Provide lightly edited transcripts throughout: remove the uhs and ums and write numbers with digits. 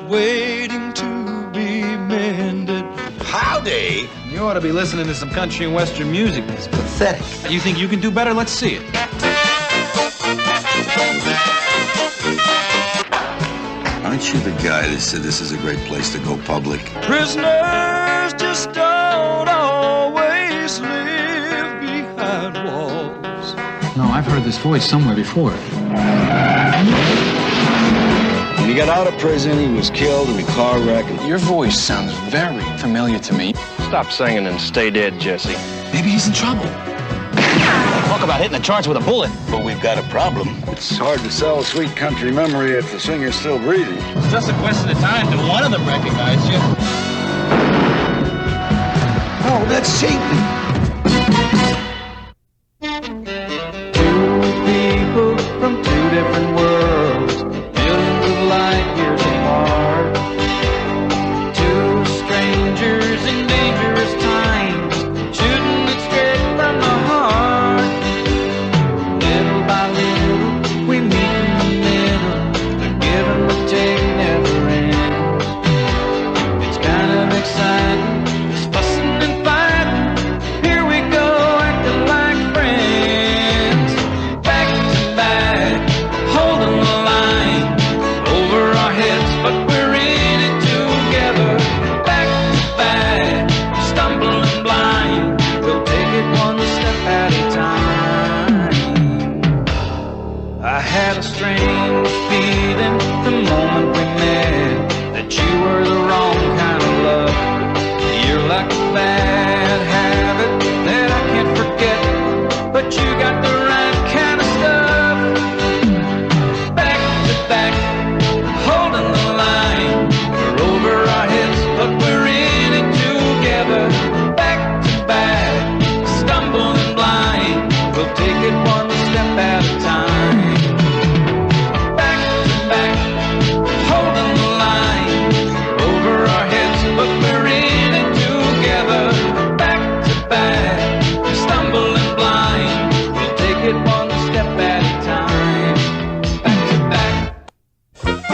waiting to be mended. Howdy! You ought to be listening to some country and western music. It's pathetic. You think you can do better? Let's see it. Aren't you the guy that said this is a great place to go public? Prisoners just don't always live behind walls. No, I've heard this voice somewhere before. When he got out of prison, he was killed in a car wreck. Your voice sounds very familiar to me. Stop singing and stay dead, Jesse. Maybe he's in trouble. Talk about hitting the charts with a bullet. But we've got a problem. It's hard to sell a sweet country memory if the singer's still breathing. It's just a question of time till one of them recognize you. Oh, that's Satan. Two people from two different worlds, millions of light years apart. Two strangers in dangerous times, shooting it straight from the heart. Little by little, we meet in the middle. The give and the take never ends. It's kind of exciting, this fussing and fighting. Here we go, acting like friends. Back to back, holding the line over our heads, but we're in it together. Back to back, stumbling blind. We'll take it one step at a time. I had a strange feeling the moment we met that you were the wrong kind of love. You're like a bad habit that I can't forget, but you got the right kind of stuff. Back to back, holding the line. We're over our heads, but we're in it together. Back to back, stumbling blind. We'll take it one step at a time. Back to back, holding the line. Over our heads, but we're in it together. Back to back, stumbling blind. We'll take it one step at a time. Back to back.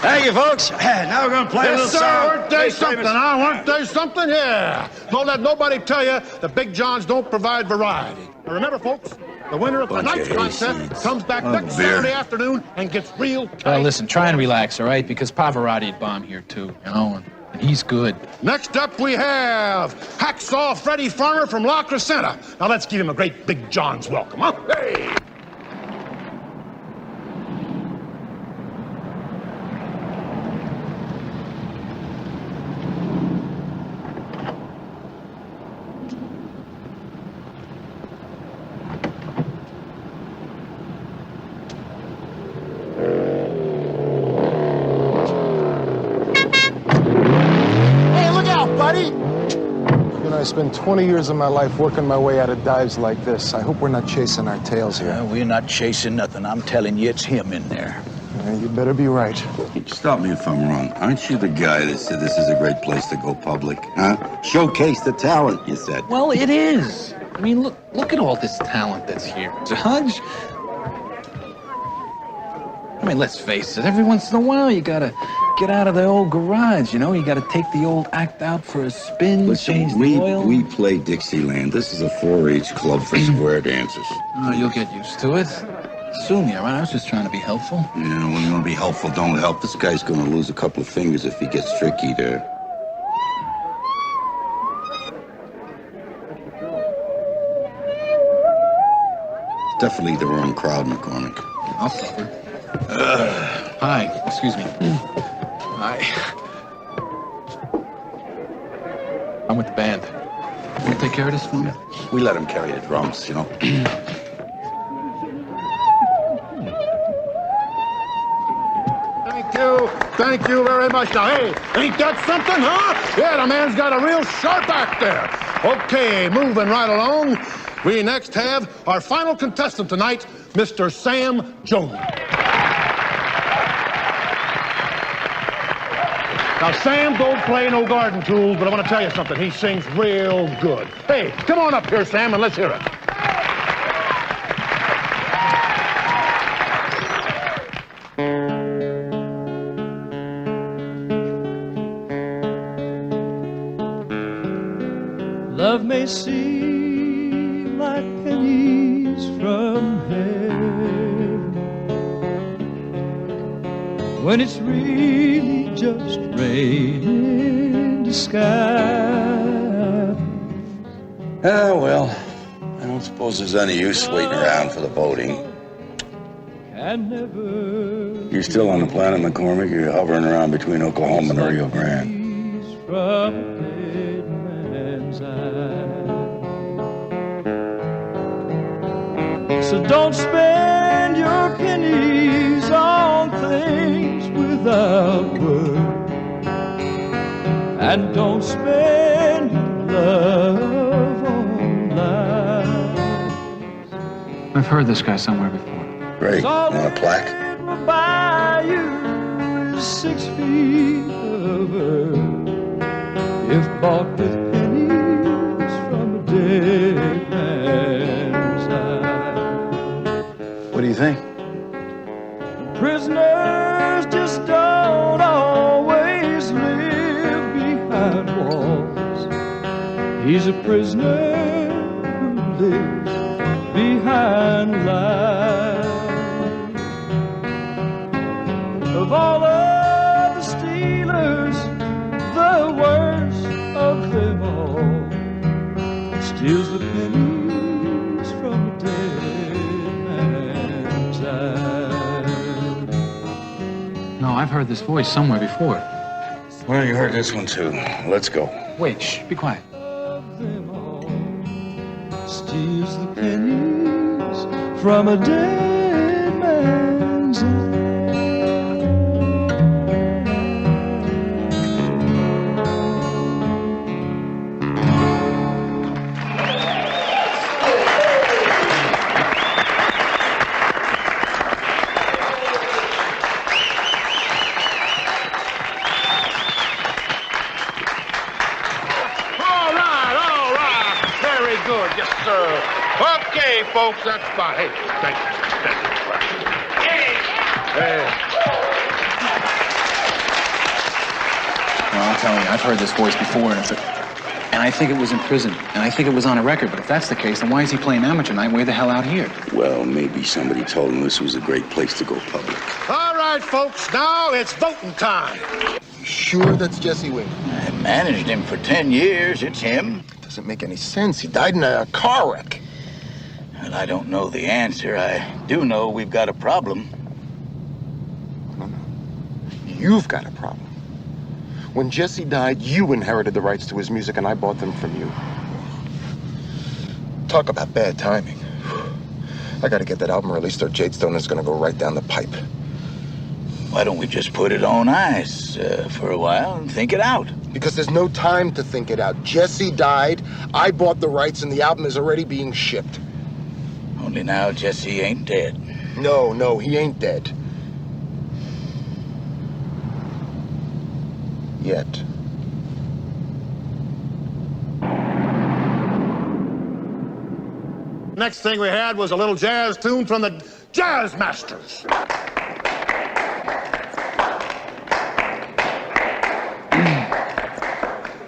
Thank you, folks. Now we're going to play a little Yes, sir. song. Weren't they something, huh? Weren't they something? Yeah. Don't let nobody tell you the Big Johns don't provide variety. Now remember, folks, the winner of Bunch tonight's of contest hayseeds. comes back Oh, next beer. Saturday afternoon and gets real tight. Listen, try and relax, all right? Because Pavarotti'd bomb here, too, you know, and he's good. Next up, we have Hacksaw Freddie Farmer from La Crescenta. Now let's give him a great Big John's welcome, huh? Hey! Hey, look out, buddy! You're gonna I spent 20 years of my life working my way out of dives like this. I hope we're not chasing our tails here. We're not chasing nothing. I'm telling you, it's him in there. You better be right. Stop me if I'm wrong. Aren't you the guy that said this is a great place to go public? Huh? Showcase the talent, you said. Well, it is. I mean, look at all this talent that's here. Judge. I mean, let's face it, every once in a while you gotta get out of the old garage, you know? You gotta take the old act out for a spin, change the oil. We play Dixieland. This is a 4-H club for square dancers. Oh, you'll get used to it. Sue me, all right? I was just trying to be helpful. Yeah, when you want to be helpful, don't help. This guy's gonna lose a couple of fingers if he gets tricky there. It's definitely the wrong crowd, McCormick. I'll suffer. Hi, excuse me. Hi. I'm with the band. You take care of this for me? We let him carry the drums, you know. Thank you very much. Now, hey, ain't that something, huh? Yeah, the man's got a real sharp act there. Okay, moving right along. We next have our final contestant tonight, Mr. Sam Jones. Now, Sam don't play no garden tools, but I want to tell you something. He sings real good. Hey, come on up here, Sam, and let's hear it. Love may seem like pennies from heaven when it's really just rain in the sky. Ah, well, I don't suppose there's any use waiting around for the voting. You're still on the planet, McCormick. You're hovering around between Oklahoma and Rio Grande. From a dead man's eye. So don't spend your pennies on things without worth, and don't spend your love on lies. I've heard this guy somewhere before. Great. Want a plaque? It will buy you 6 feet of earth if bought with pennies from a dead man's eye. What do you think? Prisoners just don't always live behind walls. He's a prisoner who lives behind lies. Of all of the stealers, the worst of them all steals the pennies from a dead man's eye. No, I've heard this voice somewhere before. Well, you heard this one too. Let's go. Wait, shh, be quiet. Them all steals the pennies from a dead man's eye. Good, yes, sir. Okay, folks, that's fine. Hey, thank you. Hey. Well, I'll tell you, I've heard this voice before, and I think it was in prison, and I think it was on a record. But if that's the case, then why is he playing amateur night way the hell out here? Well, maybe somebody told him this was a great place to go public. All right, folks, now it's voting time. Sure that's Jesse Wing? I managed him for 10 years. It's him. Doesn't make any sense. He died in a car wreck. And I don't know the answer. I do know we've got a problem. No. You've got a problem. When Jesse died, you inherited the rights to his music, and I bought them from you. Talk about bad timing. I gotta get that album released or Jadestone is gonna go right down the pipe. Why don't we just put it on ice for a while and think it out? Because there's no time to think it out. Jesse died, I bought the rights, and the album is already being shipped. Only now Jesse ain't dead. No, he ain't dead. Yet. Next thing we had was a little jazz tune from the Jazz Masters.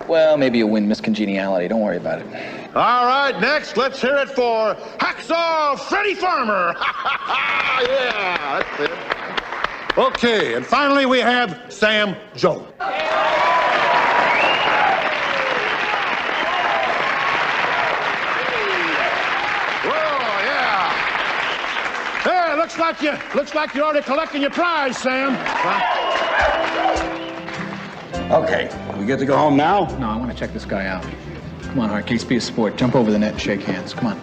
Well, maybe you'll win Miss Congeniality. Don't worry about it. All right, next, let's hear it for Hacksaw Freddie Farmer. Yeah, that's it. Okay, and finally we have Sam Jones. Hey, looks like you're already collecting your prize, Sam. Okay, we get to go home now? No, I want to check this guy out. Come on, Hardcase, be a sport. Jump over the net and shake hands. Come on.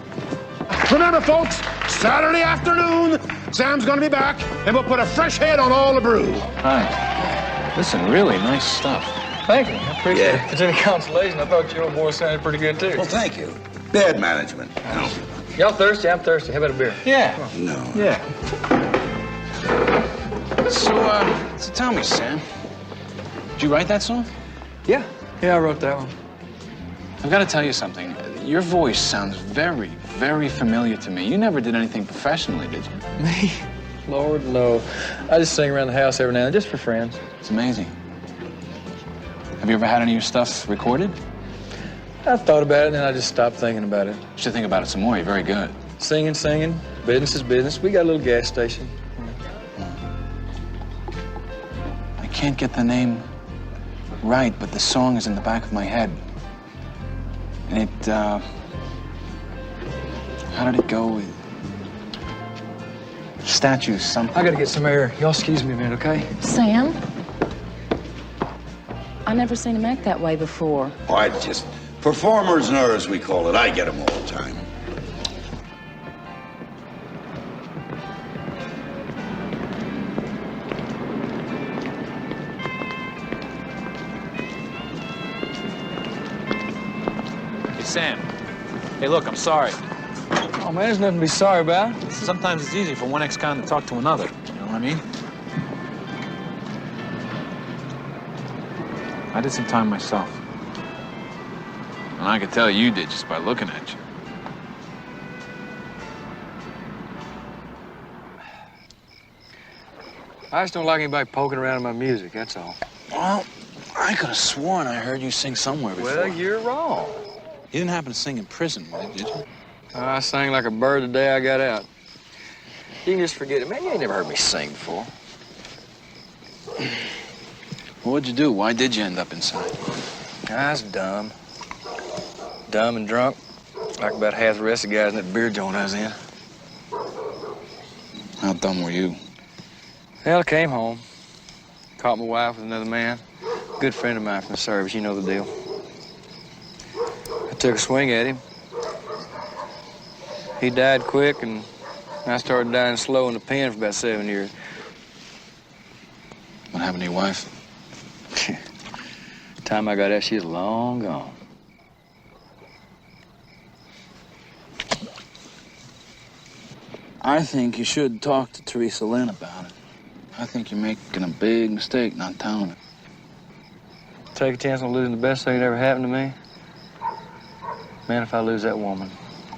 Remember, folks, Saturday afternoon, Sam's gonna be back, and we'll put a fresh head on all the brew. Hi. Listen, really nice stuff. Thank you. I appreciate it. If it's any consolation, I thought your old boy sounded pretty good, too. Well, thank you. Bad management. No. Y'all thirsty? I'm thirsty. How about a beer? Yeah. No. Yeah. So tell me, Sam. Did you write that song? Yeah. Yeah, I wrote that one. I've got to tell you something. Your voice sounds very, very familiar to me. You never did anything professionally, did you? Me? Lord, no. I just sing around the house every now and then, just for friends. It's amazing. Have you ever had any of your stuff recorded? I thought about it, and then I just stopped thinking about it. You should think about it some more. You're very good. Singing. Business is business. We got a little gas station. I can't get the name right, but the song is in the back of my head. And it, how did it go? Statues, something. I gotta get some air. Y'all excuse me a minute, okay? Sam? I never seen him act that way before. Oh, I just... Performer's nerves, we call it. I get them all the time. Hey, Sam. Hey, look, I'm sorry. Oh, man, there's nothing to be sorry about. Sometimes it's easy for one ex-con to talk to another. You know what I mean? I did some time myself. And I could tell you did just by looking at you. I just don't like anybody poking around in my music, that's all. Well, I could have sworn I heard you sing somewhere before. Well, you're wrong. You didn't happen to sing in prison, did you? I sang like a bird the day I got out. You can just forget it. Man, you ain't never heard me sing before. Well, what'd you do? Why did you end up inside? I was dumb. Dumb and drunk, like about half the rest of the guys in that beer joint I was in. How dumb were you? Well, I came home, caught my wife with another man. Good friend of mine from the service, you know the deal. I took a swing at him. He died quick, and I started dying slow in the pen for about 7 years. What happened to your wife? The time I got out, she was long gone. I think you should talk to Teresa Lynn about it. I think you're making a big mistake not telling her. Take a chance on losing the best thing that ever happened to me? Man, if I lose that woman,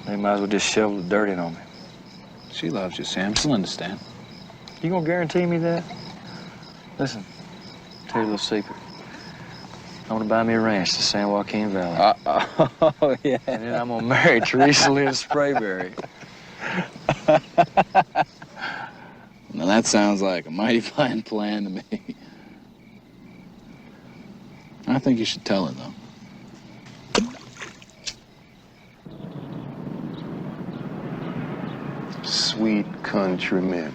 they might as well just shovel the dirt in on me. She loves you, Sam. She'll understand. You gonna guarantee me that? Listen, I'll tell you a little secret. I want to buy me a ranch to San Joaquin Valley. Oh, yeah. And then I'm gonna marry Teresa Lynn Sprayberry. Now that sounds like a mighty fine plan to me. I think you should tell her, though. Sweet country memory.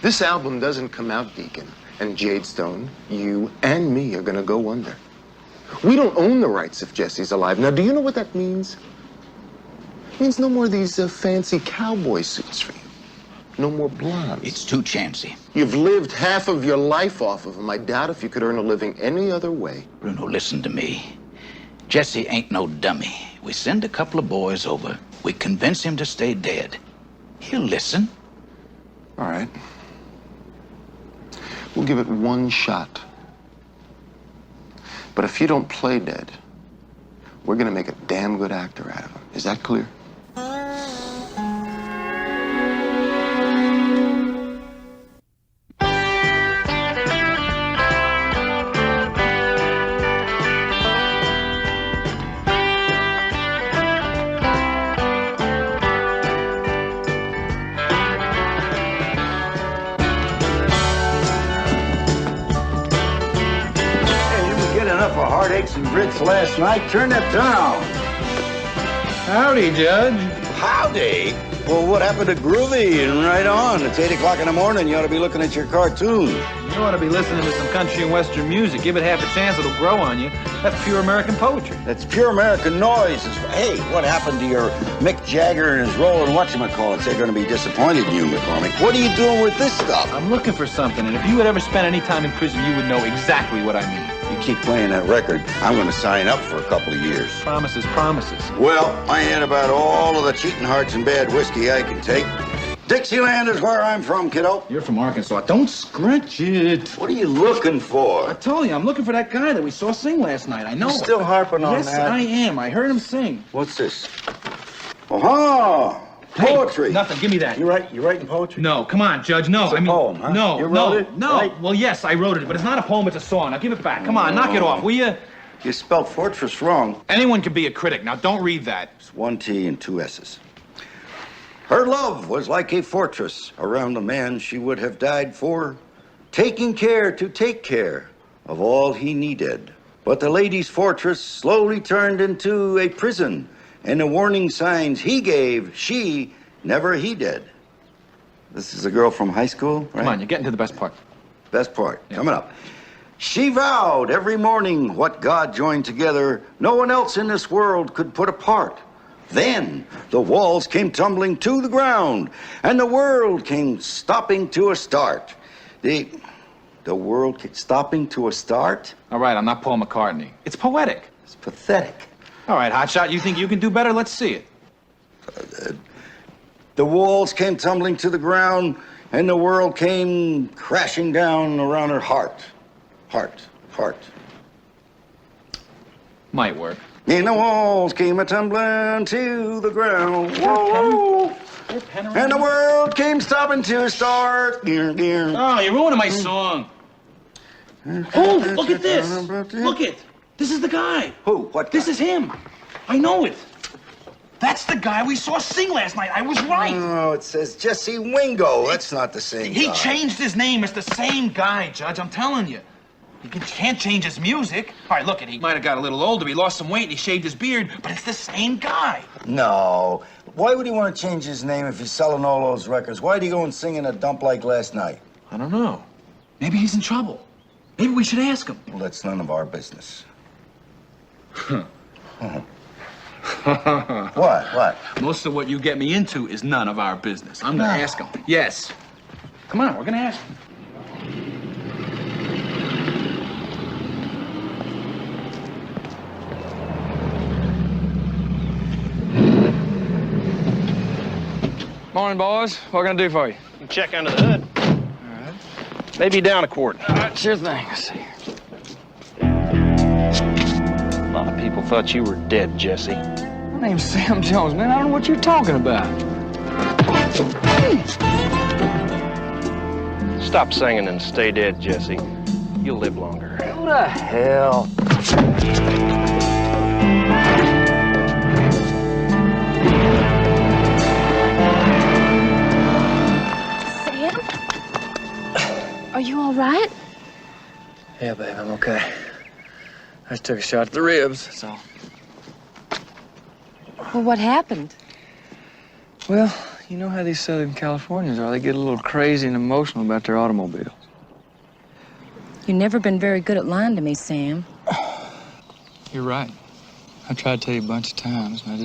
This album doesn't come out, Deacon, and Jadestone, you and me are gonna go under. We don't own the rights if Jesse's alive. Now, do you know what that means? It means no more of these fancy cowboy suits for you. No more blondes. It's too chancy. You've lived half of your life off of them. I doubt if you could earn a living any other way. Bruno, listen to me. Jesse ain't no dummy. We send a couple of boys over. We convince him to stay dead. He'll listen. All right. We'll give it one shot. But if you don't play dead, we're gonna make a damn good actor out of him. Is that clear? Enough of heartaches and grits last night. Turn that down. Howdy, Judge. Howdy. Well, what happened to Groovy and Right On? It's 8 o'clock in the morning. You ought to be looking at your cartoon. You ought to be listening to some country and western music. Give it half a chance, it'll grow on you. That's pure American poetry. That's pure American noise. Hey, what happened to your Mick Jagger and his role in whatchamacallits? They're going to be disappointed in you, McCormick. What are you doing with this stuff? I'm looking for something, and if you had ever spent any time in prison, you would know exactly what I mean. You keep playing that record, I'm going to sign up for a couple of years. Promises, promises. Well, I had about all of the cheating hearts and bad whiskey I can take. Dixieland is where I'm from, kiddo. You're from Arkansas. Don't scratch it. What are you looking for? I told you, I'm looking for that guy that we saw sing last night. I know. You're still harping on yes, that? Yes, I am. I heard him sing. What's this? Oh, poetry. Hey, nothing. Give me that. You writing poetry? No, come on, Judge. No, It's a poem, huh? No, You wrote no, it, no. right? Well, yes, I wrote it, but it's not a poem. It's a song. Now give it back. Come on, knock it off, will you? You spelled fortress wrong. Anyone can be a critic. Now don't read that. It's 1 T and 2 S's. Her love was like a fortress around the man she would have died for, taking care to take care of all he needed. But the lady's fortress slowly turned into a prison, and the warning signs he gave, she never heeded. This is a girl from high school, right? Come on, you're getting to the best part. Best part, coming up. She vowed every morning what God joined together, no one else in this world could put apart. Then the walls came tumbling to the ground, and the world came stopping to a start. The world came stopping to a start? All right, I'm not Paul McCartney. It's poetic. It's pathetic. All right, Hotshot, you think you can do better? Let's see it. The walls came tumbling to the ground, and the world came crashing down around her heart. Heart. Might work. And the walls came a-tumbling to the ground. Whoa. And the world came stopping to a start. Dear. Oh, you're ruining my song. Oh, look at this. Look it. This is the guy. Who? What guy? This is him. I know it. That's the guy we saw sing last night. I was right. Oh, it says Jesse Wingo. That's not the same He guy. changed his name. It's the same guy, Judge. I'm telling you. You can't change his music. All right, look, he might have got a little older. He lost some weight and he shaved his beard, but it's the same guy. No. Why would he want to change his name if he's selling all those records? Why'd he go and sing in a dump like last night? I don't know. Maybe he's in trouble. Maybe we should ask him. Well, that's none of our business. What? Most of what you get me into is none of our business. I'm gonna ask him. Yes. Come on, we're gonna ask him. Morning, boys. What can I do for you? Check under the hood. All right. Maybe down a quart. All right, sure thing. Let's see. A lot of people thought you were dead, Jesse. My name's Sam Jones, man. I don't know what you're talking about. Stop singing and stay dead, Jesse. You'll live longer. Who the hell? Are you all right? Yeah, babe, I'm okay. I just took a shot at the ribs, that's all. Well, what happened? Well, you know how these Southern Californians are. They get a little crazy and emotional about their automobiles. You've never been very good at lying to me, Sam. You're right. I tried to tell you a bunch of times, and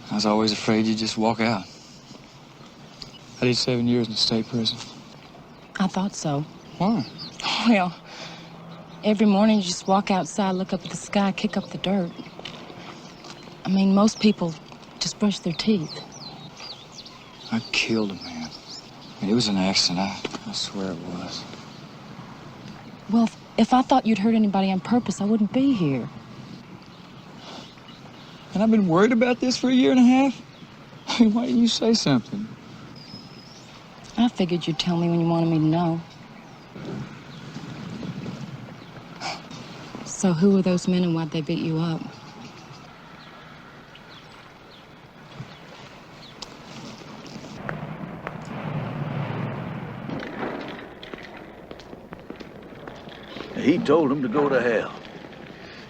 I was always afraid you'd just walk out. I did 7 years in the state prison. I thought so. Why? Well, every morning you just walk outside, look up at the sky, kick up the dirt. I mean, most people just brush their teeth. I killed a man. I mean, it was an accident. I swear it was. Well, if I thought you'd hurt anybody on purpose, I wouldn't be here. And I've been worried about this for a year and a half? I mean, why didn't you say something? I figured you'd tell me when you wanted me to know. So who were those men and why'd they beat you up? He told him to go to hell.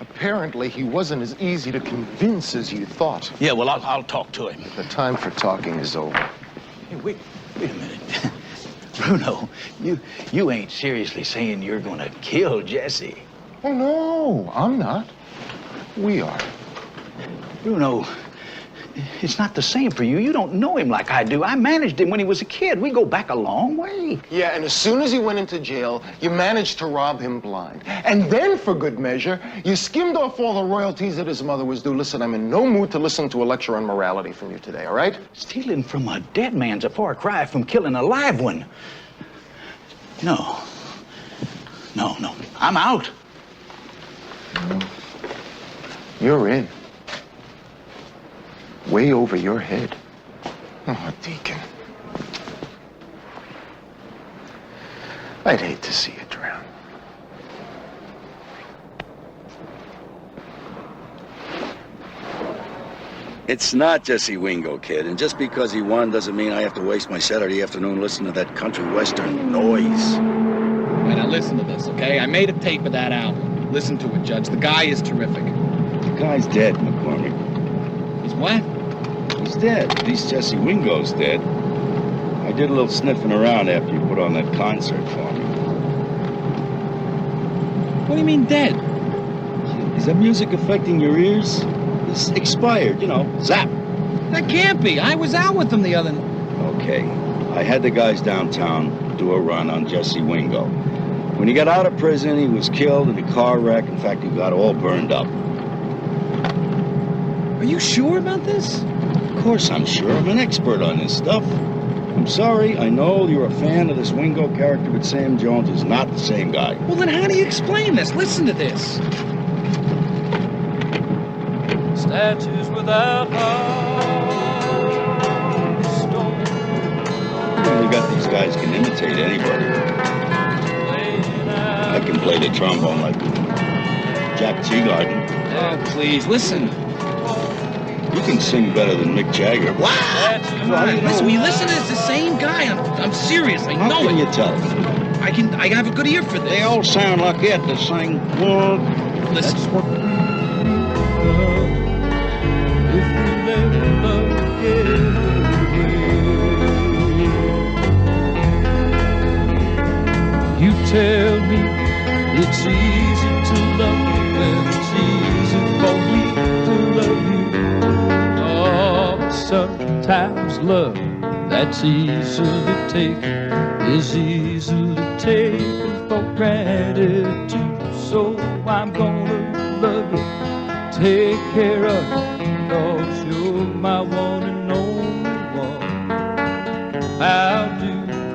Apparently, he wasn't as easy to convince as you thought. Yeah, well, I'll talk to him. The time for talking is over. Hey, wait a minute. Bruno, you ain't seriously saying you're gonna kill Jesse. Oh, no, I'm not. We are. Bruno, it's not the same for you. You don't know him like I do. I managed him when he was a kid. We go back a long way. Yeah, and as soon as he went into jail, you managed to rob him blind. And then, for good measure, you skimmed off all the royalties that his mother was due. Listen, I'm in no mood to listen to a lecture on morality from you today, all right? Stealing from a dead man's a far cry from killing a live one. No. I'm out. You're in. Way over your head. Oh, Deacon. I'd hate to see you drown. It's not Jesse Wingo, kid. And just because he won doesn't mean I have to waste my Saturday afternoon listening to that country western noise. Hey, now listen to this, okay? I made a tape of that album. Listen to it, Judge. The guy is terrific. The guy's dead, McCormick. He's what? He's dead. At least Jesse Wingo's dead. I did a little sniffing around after you put on that concert for me. What do you mean dead? Is that music affecting your ears? It's expired, zap. That can't be. I was out with them the other night. Okay. I had the guys downtown do a run on Jesse Wingo. When he got out of prison, he was killed in a car wreck. In fact, he got all burned up. Are you sure about this? Of course I'm sure. I'm an expert on this stuff. I'm sorry, I know you're a fan of this Wingo character, but Sam Jones is not the same guy. Well, then how do you explain this? Listen to this. Statues without hearts, stone. You got these guys can imitate anybody. I can play the trombone like Jack Teagarden. Oh, please, listen. You can sing better than Mick Jagger. Wow! Come on, listen, when you listen to this, the same guy. I'm serious, I know it. How can you tell? I have a good ear for this. They all sound like it. They sing, well, listen. That's what we love if we let love get away. You tell me it's easy to love you, and it's easy for me to love you. Oh, but sometimes love that's easily taken is easily taken for granted too. So I'm gonna love you, take care of you, 'cause you're my one and only one. I'll do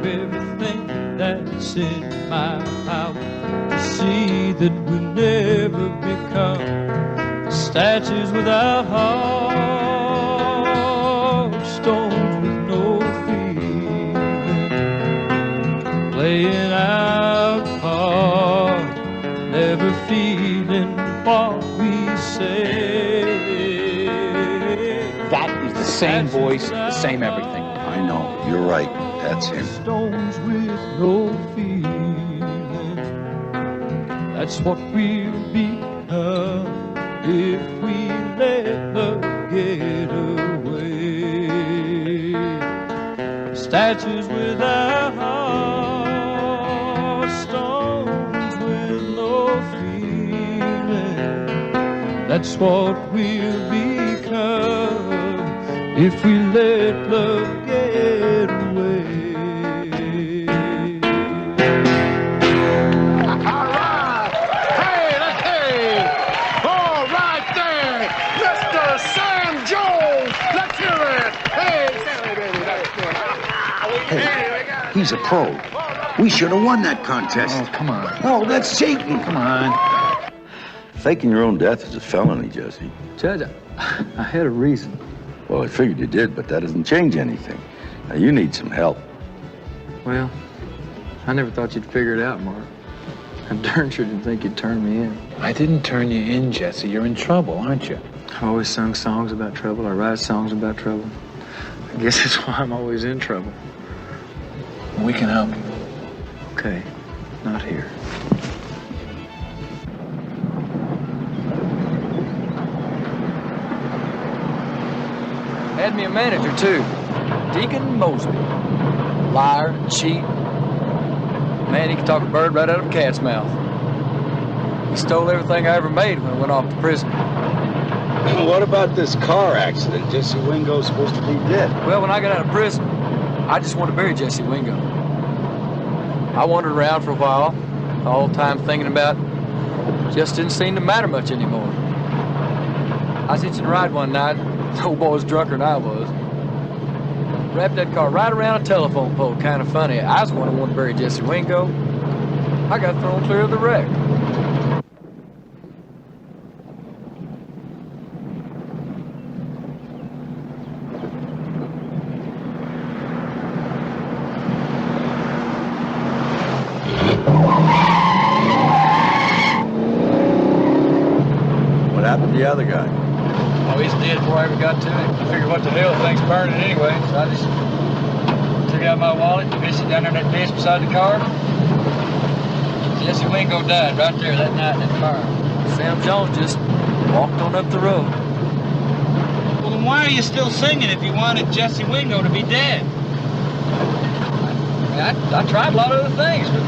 everything that's in my power to see that we never become statues without hearts, stones with no feeling, playing out part, never feeling what we say. That is the same voice, the same everything. I know. You're right. That's him. Stones with no feeling. That's what we'll become if we let love get away. Statues without hearts, stones with no feeling. That's what we'll become if we let love get away. is a pro. We should have won that contest. Oh, come on. Oh, that's cheating. Come on. Faking your own death is a felony, Jesse. Judge, I had a reason. Well, I figured you did, but that doesn't change anything. Now, you need some help. Well, I never thought you'd figure it out, Mark. I darn sure didn't think you'd turn me in. I didn't turn you in, Jesse. You're in trouble, aren't you? I always sung songs about trouble. I write songs about trouble. I guess that's why I'm always in trouble. We can help you. Okay, not here. Had me a manager, too. Deacon Mosby. Liar, cheat. Man, he could talk a bird right out of a cat's mouth. He stole everything I ever made when I went off to prison. What about this car accident? Jesse Wingo's supposed to be dead. Well, when I got out of prison, I just wanted to bury Jesse Wingo. I wandered around for a while, the whole time thinking about it just didn't seem to matter much anymore. I was hitching a ride one night. The old boy was drunker than I was. Wrapped that car right around a telephone pole, kind of funny. I was the one who wanted to bury Jesse Wingo. I got thrown clear of the wreck. What happened to the other guy? Oh, he's dead before I ever got to him. I figured, what the hell, the thing's burning anyway. So I just took out my wallet, fished it down there in that ditch beside the car. Jesse Wingo died right there that night in that fire. Sam Jones just walked on up the road. Well, then why are you still singing if you wanted Jesse Wingo to be dead? I tried a lot of other things, but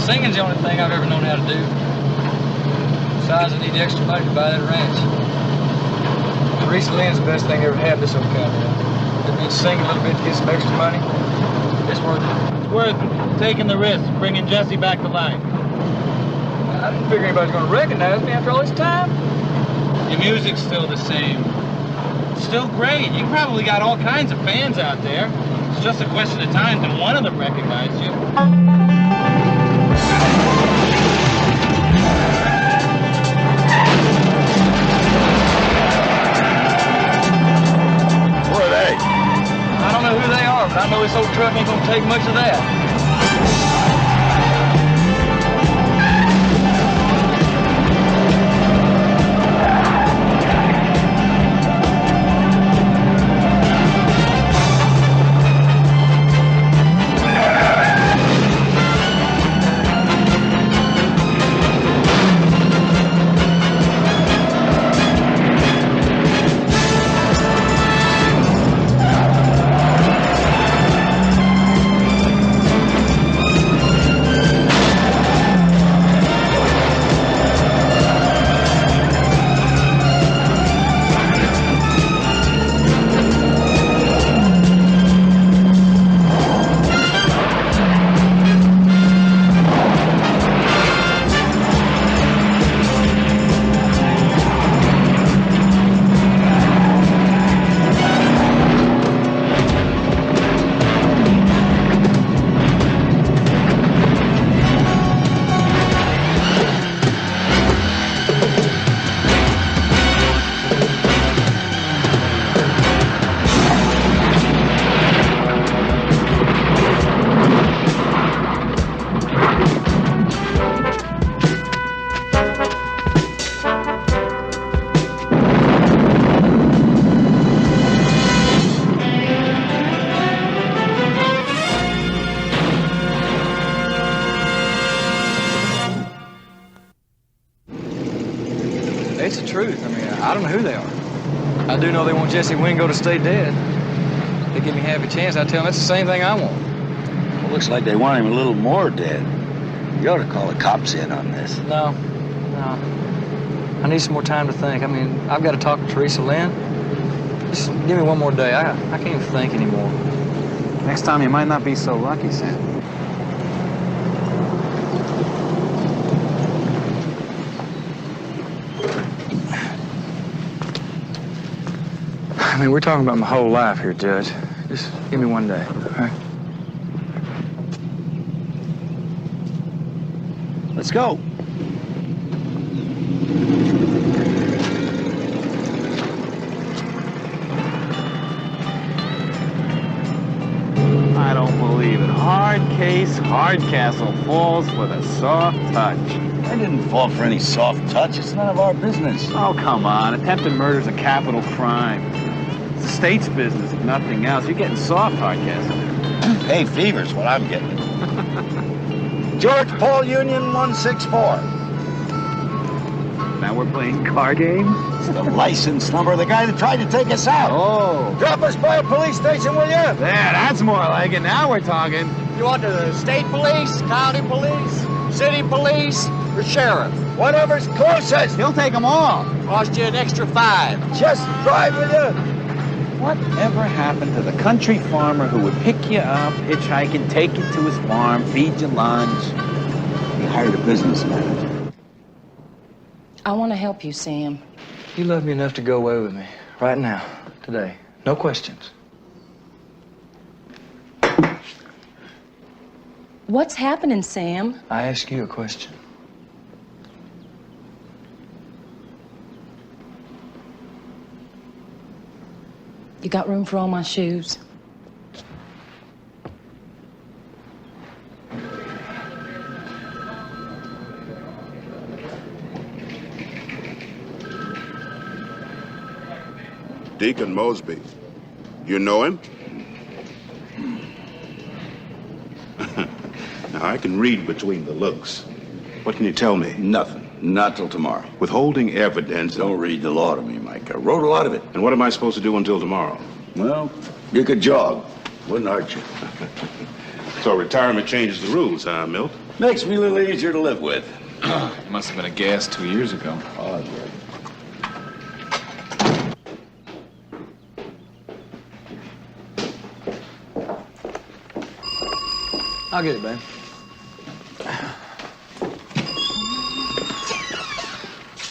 singing's the only thing I've ever known how to do. Besides, I need extra money to buy that ranch. Teresa Lynn's the best thing I ever had this old cowboy. It means sing a little bit to get some extra money. It's worth it. It's worth taking the risk, bringing Jesse back to life. I didn't figure anybody's going to recognize me after all this time. Your music's still the same. It's still great. You probably got all kinds of fans out there. It's just a question of time till one of them recognize you. I don't know who they are, but I know this old truck ain't gonna take much of that. It's the truth. I mean, I don't know who they are. I do know they want Jesse Wingo to stay dead. They give me half a chance, I tell them that's the same thing I want. Well, looks like they want him a little more dead. You ought to call the cops in on this. No. I need some more time to think. I mean, I've got to talk to Teresa Lynn. Just give me one more day. I can't even think anymore. Next time you might not be so lucky, Sam. I mean, we're talking about my whole life here, Judge. Just give me one day, all right? Let's go. I don't believe it. Hard case, Hardcastle falls with a soft touch. I didn't fall for any soft touch. It's none of our business. Oh, come on. Attempted murder's a capital crime. It's the state's business, if nothing else. You're getting soft, Hardcastle. Hay fever's what I'm getting. George Paul Union 164. Now we're playing car games? It's the license number of the guy that tried to take us out. Oh. Drop us by a police station, will you? There, that's more like it. Now we're talking. You want the state police, county police, city police, or sheriff? Whatever's closest. He'll take them all. Cost you an extra $5. Just drive, will you? Whatever happened to the country farmer who would pick you up, hitchhike, and take you to his farm, feed you lunch? He hired a business manager. I want to help you, Sam. You love me enough to go away with me. Right now. Today. No questions. What's happening, Sam? I ask you a question. You got room for all my shoes? Deacon Mosby. You know him? Now, I can read between the looks. What can you tell me? Nothing. Not till tomorrow. Withholding evidence. Don't read the law to me, Mike. I wrote a lot of it. And what am I supposed to do until tomorrow? Well, you could jog. Wouldn't hurt you. So retirement changes the rules, huh, Milt? Makes me a little easier to live with. It must have been a gas 2 years ago. Oh, yeah. I'll get it, babe.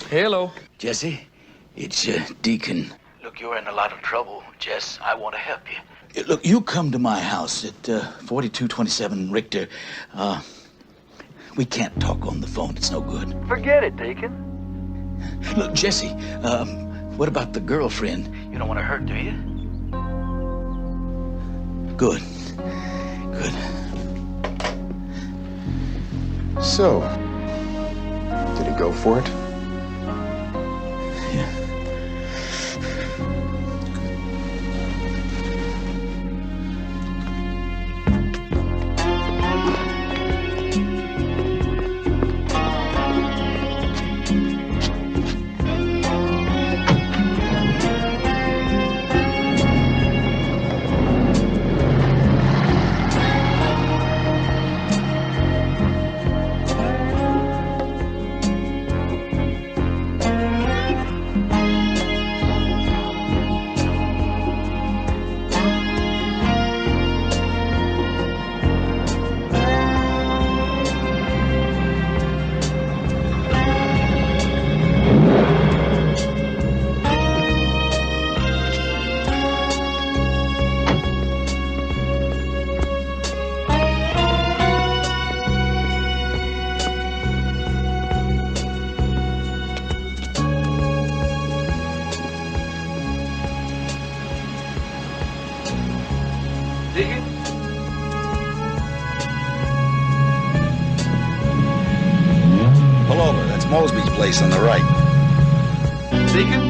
Hello. Jesse, it's Deacon. Look, you're in a lot of trouble, Jess. I want to help you. Look, you come to my house at 4227 Richter. We can't talk on the phone. It's no good. Forget it, Deacon. Look, Jesse, what about the girlfriend? You don't want to hurt, do you? Good. Good. So, did he go for it? Yeah. Pull over. That's Mosby's place on the right. Deacon?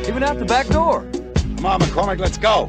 Even out the back door. Come on, McCormick, let's go.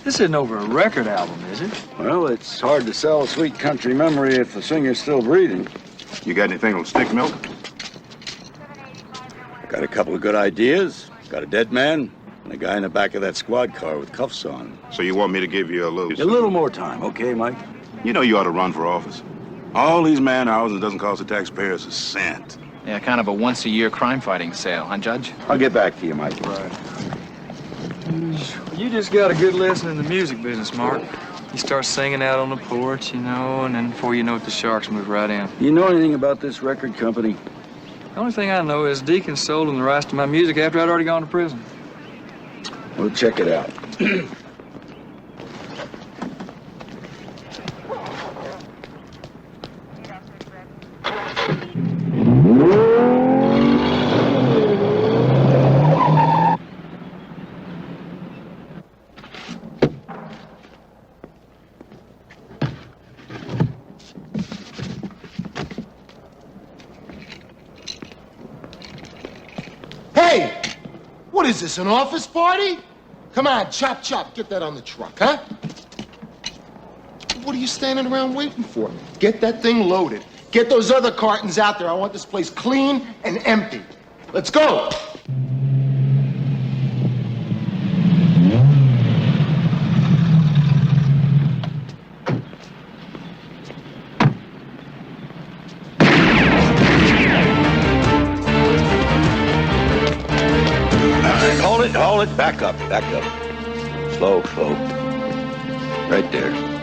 This isn't over a record album, is it? Well, it's hard to sell a sweet country memory if the singer's still breathing. You got anything on stick milk? Got a couple of good ideas. Got a dead man and a guy in the back of that squad car with cuffs on. So you want me to give you a little... A little more time, okay, Mike? You know you ought to run for office. All these man hours, it doesn't cost the taxpayers a cent. Yeah, kind of a once-a-year crime-fighting sale, huh, Judge? I'll get back to you, Mike. Right. You just got a good lesson in the music business, Mark. You start singing out on the porch, you know, and then before you know it, the sharks move right in. You know anything about this record company? The only thing I know is Deacon sold him the rights to my music after I'd already gone to prison. We'll check it out. Hey! What is this, an office party? Come on, chop, chop, get that on the truck, huh? What are you standing around waiting for? Get that thing loaded. Get those other cartons out there. I want this place clean and empty. Let's go! Hold it, back up. Slow. Right there.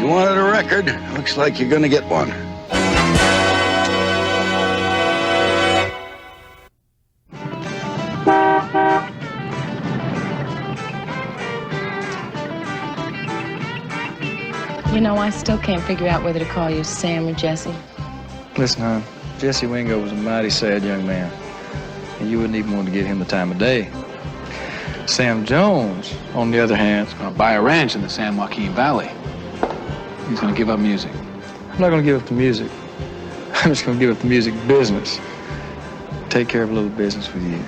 You wanted a record? Looks like you're gonna get one. You know, I still can't figure out whether to call you Sam or Jesse. Listen, hon, Jesse Wingo was a mighty sad young man, and you wouldn't even want to give him the time of day. Sam Jones, on the other hand, is going to buy a ranch in the San Joaquin Valley. He's going to give up music. I'm not going to give up the music. I'm just going to give up the music business. Take care of a little business with you.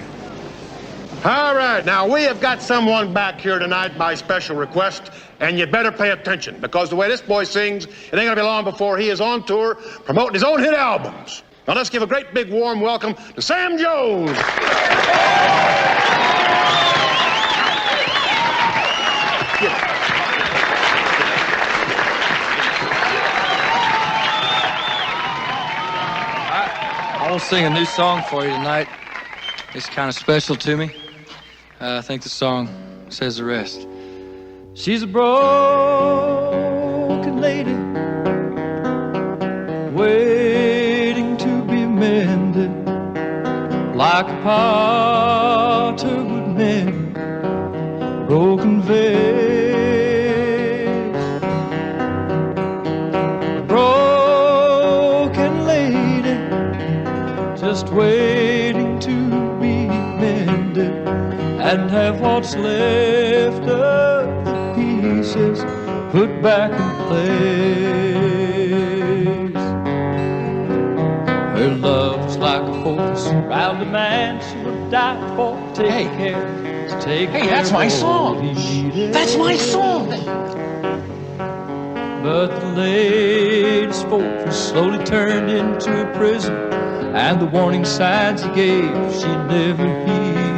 All right, now we have got someone back here tonight by special request, and you better pay attention, because the way this boy sings, it ain't gonna be long before he is on tour promoting his own hit albums. Now let's give a great big warm welcome to Sam Jones. I want to sing a new song for you tonight. It's kind of special to me. I think the song says the rest. She's a broken lady, waiting to be mended, like a potter would mend a broken vase. A broken lady, just waiting to be mended and have what's left of the pieces put back in place. Her love's like a fortress around a man she would die for. Take care. Take care. That's my song. That's my song. But the lady's fortress slowly turned into a prison, and the warning signs he gave she never heeded.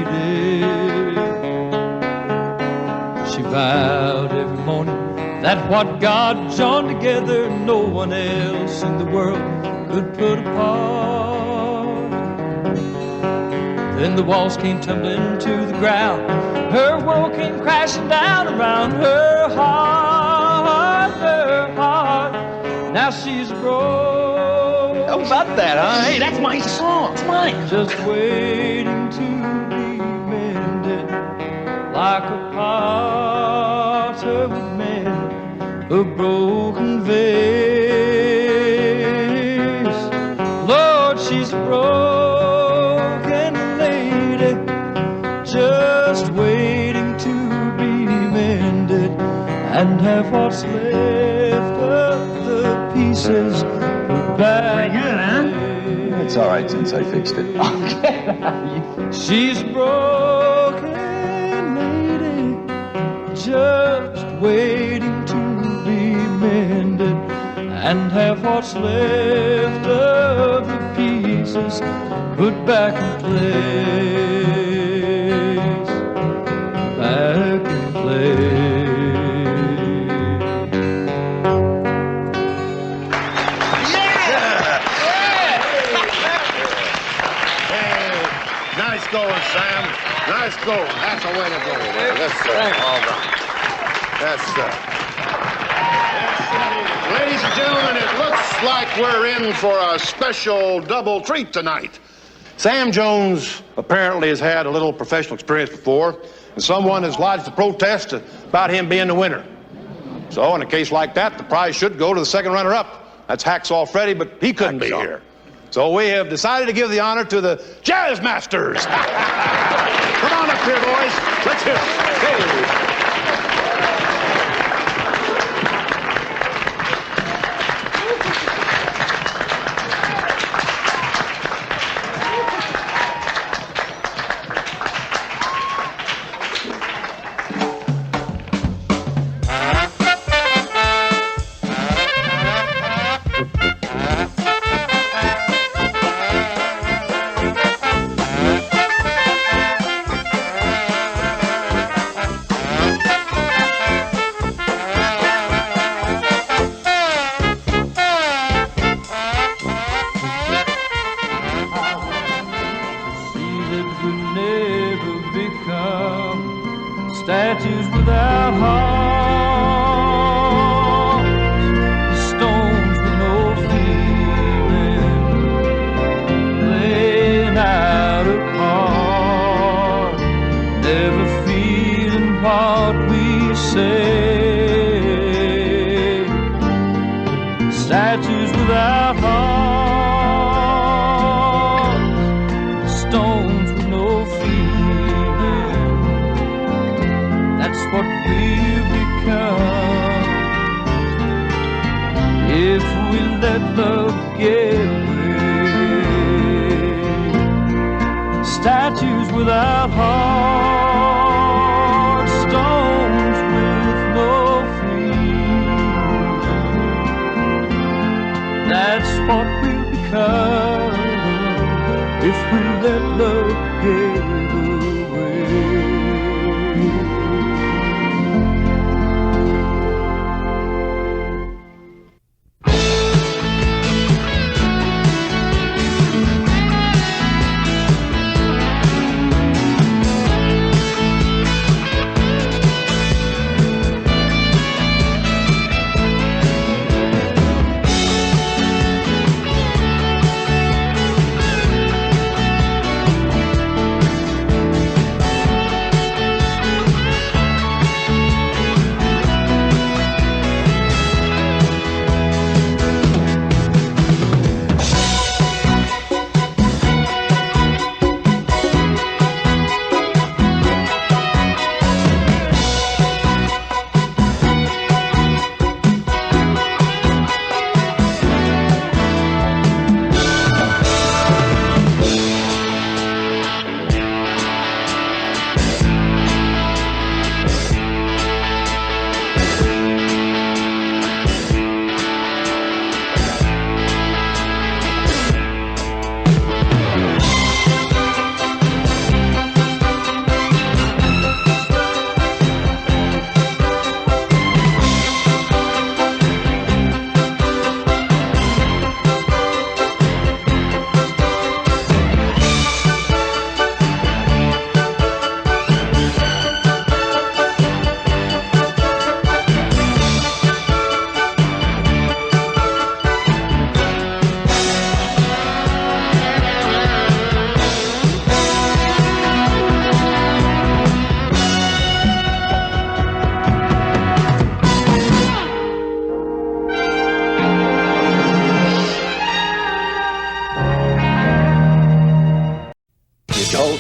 She vowed every morning that what God joined together no one else in the world could put apart. Then the walls came tumbling to the ground, her world came crashing down around her heart, her heart. Now she's broke. How about that, huh? Hey, that's my song. It's mine. Just waiting to be mended, like a potter would mend a broken vase. Lord, she's a broken lady, just waiting to be mended and have what's left of the pieces put back. Pretty good, huh? It's all right since I fixed it. She's a broken lady, just waiting to be mended and have what's left of the pieces put back in place. Back in place. Nice going, Sam. Nice going. That's the way to go. Yes, sir. All right. Yes, sir. Ladies and gentlemen, it looks like we're in for a special double treat tonight. Sam Jones apparently has had a little professional experience before, and someone has lodged a protest about him being the winner. So in a case like that, the prize should go to the second runner-up. That's Hacksaw Freddie, but he couldn't be here. So we have decided to give the honor to the Jazz Masters. Come on up here, boys. Let's hear it. Hey. Statues without hearts, stones with no feeling, laying out apart, never feeling what we say. Statues without hearts, stones with no feeling,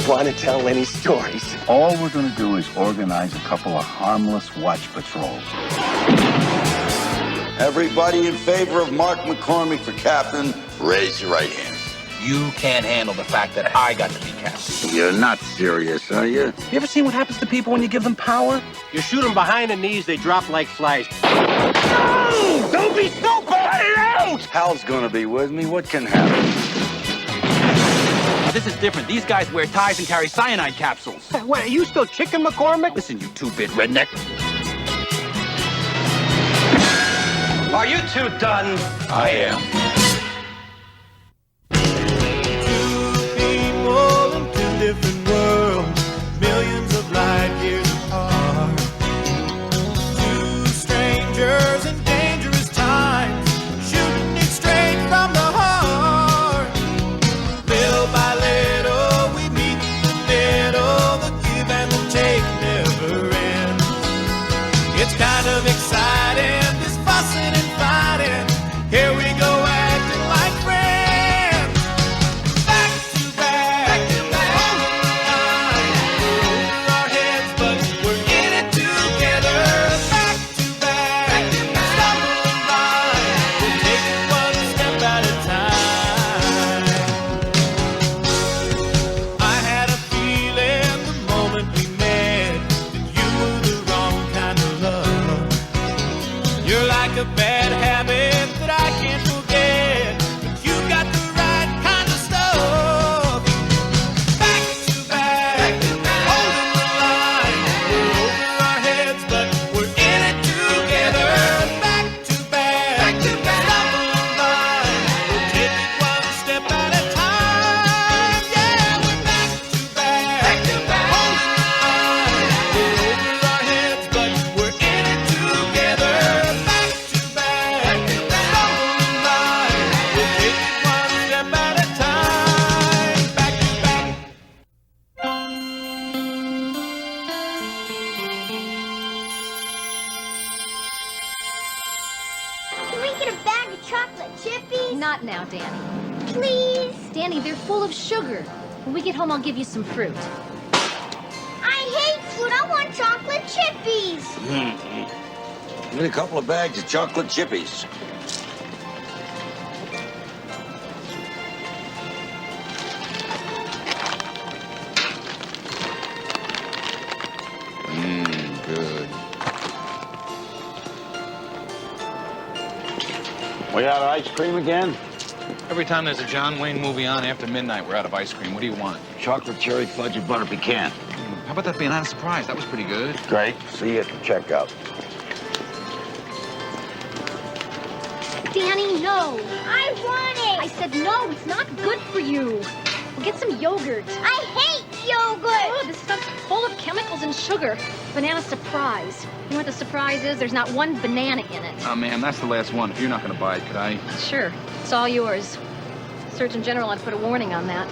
want to tell any stories. All we're going to do is organize a couple of harmless watch patrols. Everybody in favor of Mark McCormick for captain, raise your right hand. You can't handle the fact that I got to be captain. You're not serious, are you? You ever seen what happens to people when you give them power? You shoot them behind the knees, they drop like flies. No! Don't be stupid! Let it out! Hal's going to be with me. What can happen? This is different. These guys wear ties and carry cyanide capsules. What, are you still chicken, McCormick? Listen, you two-bit redneck. Are you two done? I am. Different worlds, millions of light years apart. Two strangers in dangerous times, shooting it straight from the heart. Little by little, we meet in the middle. The give and the take never ends. It's kind of exciting, this fussing and fighting. Here we go, acting like friends. A bad habit that I can't forget, but you got the right kind of stuff. Back to back, holding the line. We're over our heads, but we're in it together. Back to back, stumbling by. We'll take it one step at a time. Yeah, we're back to back, holding the line. We're over our heads, but we're in it together. Not now, Danny. Please? Danny, they're full of sugar. When we get home, I'll give you some fruit. I hate fruit. I want chocolate chippies. Get a couple of bags of chocolate chippies. Good. We out of ice cream again? Every time there's a John Wayne movie on after midnight, we're out of ice cream. What do you want? Chocolate cherry fudge and butter pecan. How about that being not a surprise? That was pretty good. Great. See you at the checkout. Danny, no. I want it. I said no, it's not good for you. We'll get some yogurt. I hate yogurt. Oh, this stuff's full of chemicals and sugar. Banana surprise. You know what the surprise is? There's not one banana in it. Oh, ma'am, that's the last one. If you're not going to buy it, could I? Sure. It's all yours. Surgeon General had put a warning on that.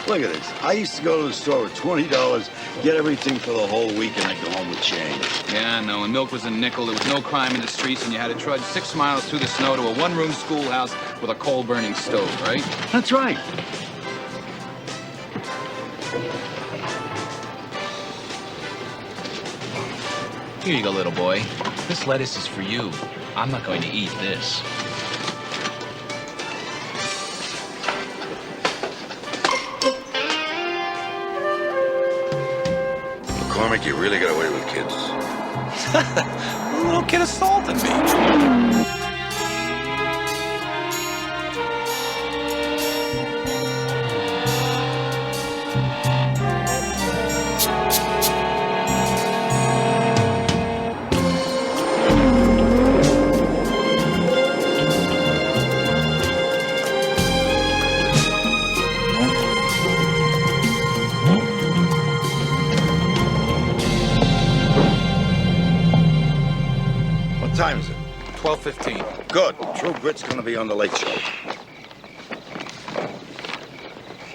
Look at this. I used to go to the store with $20, get everything for the whole week, and I'd go home with change. Yeah, I know. And milk was a nickel. There was no crime in the streets, and you had to trudge 6 miles through the snow to a one-room schoolhouse with a coal-burning stove, right? That's right. Here you go, little boy. This lettuce is for you. I'm not going to eat this. McCormick, you really got away with kids. The little kid assaulted me. What time is it? 12:15. Good. True Grit's gonna be on the late show.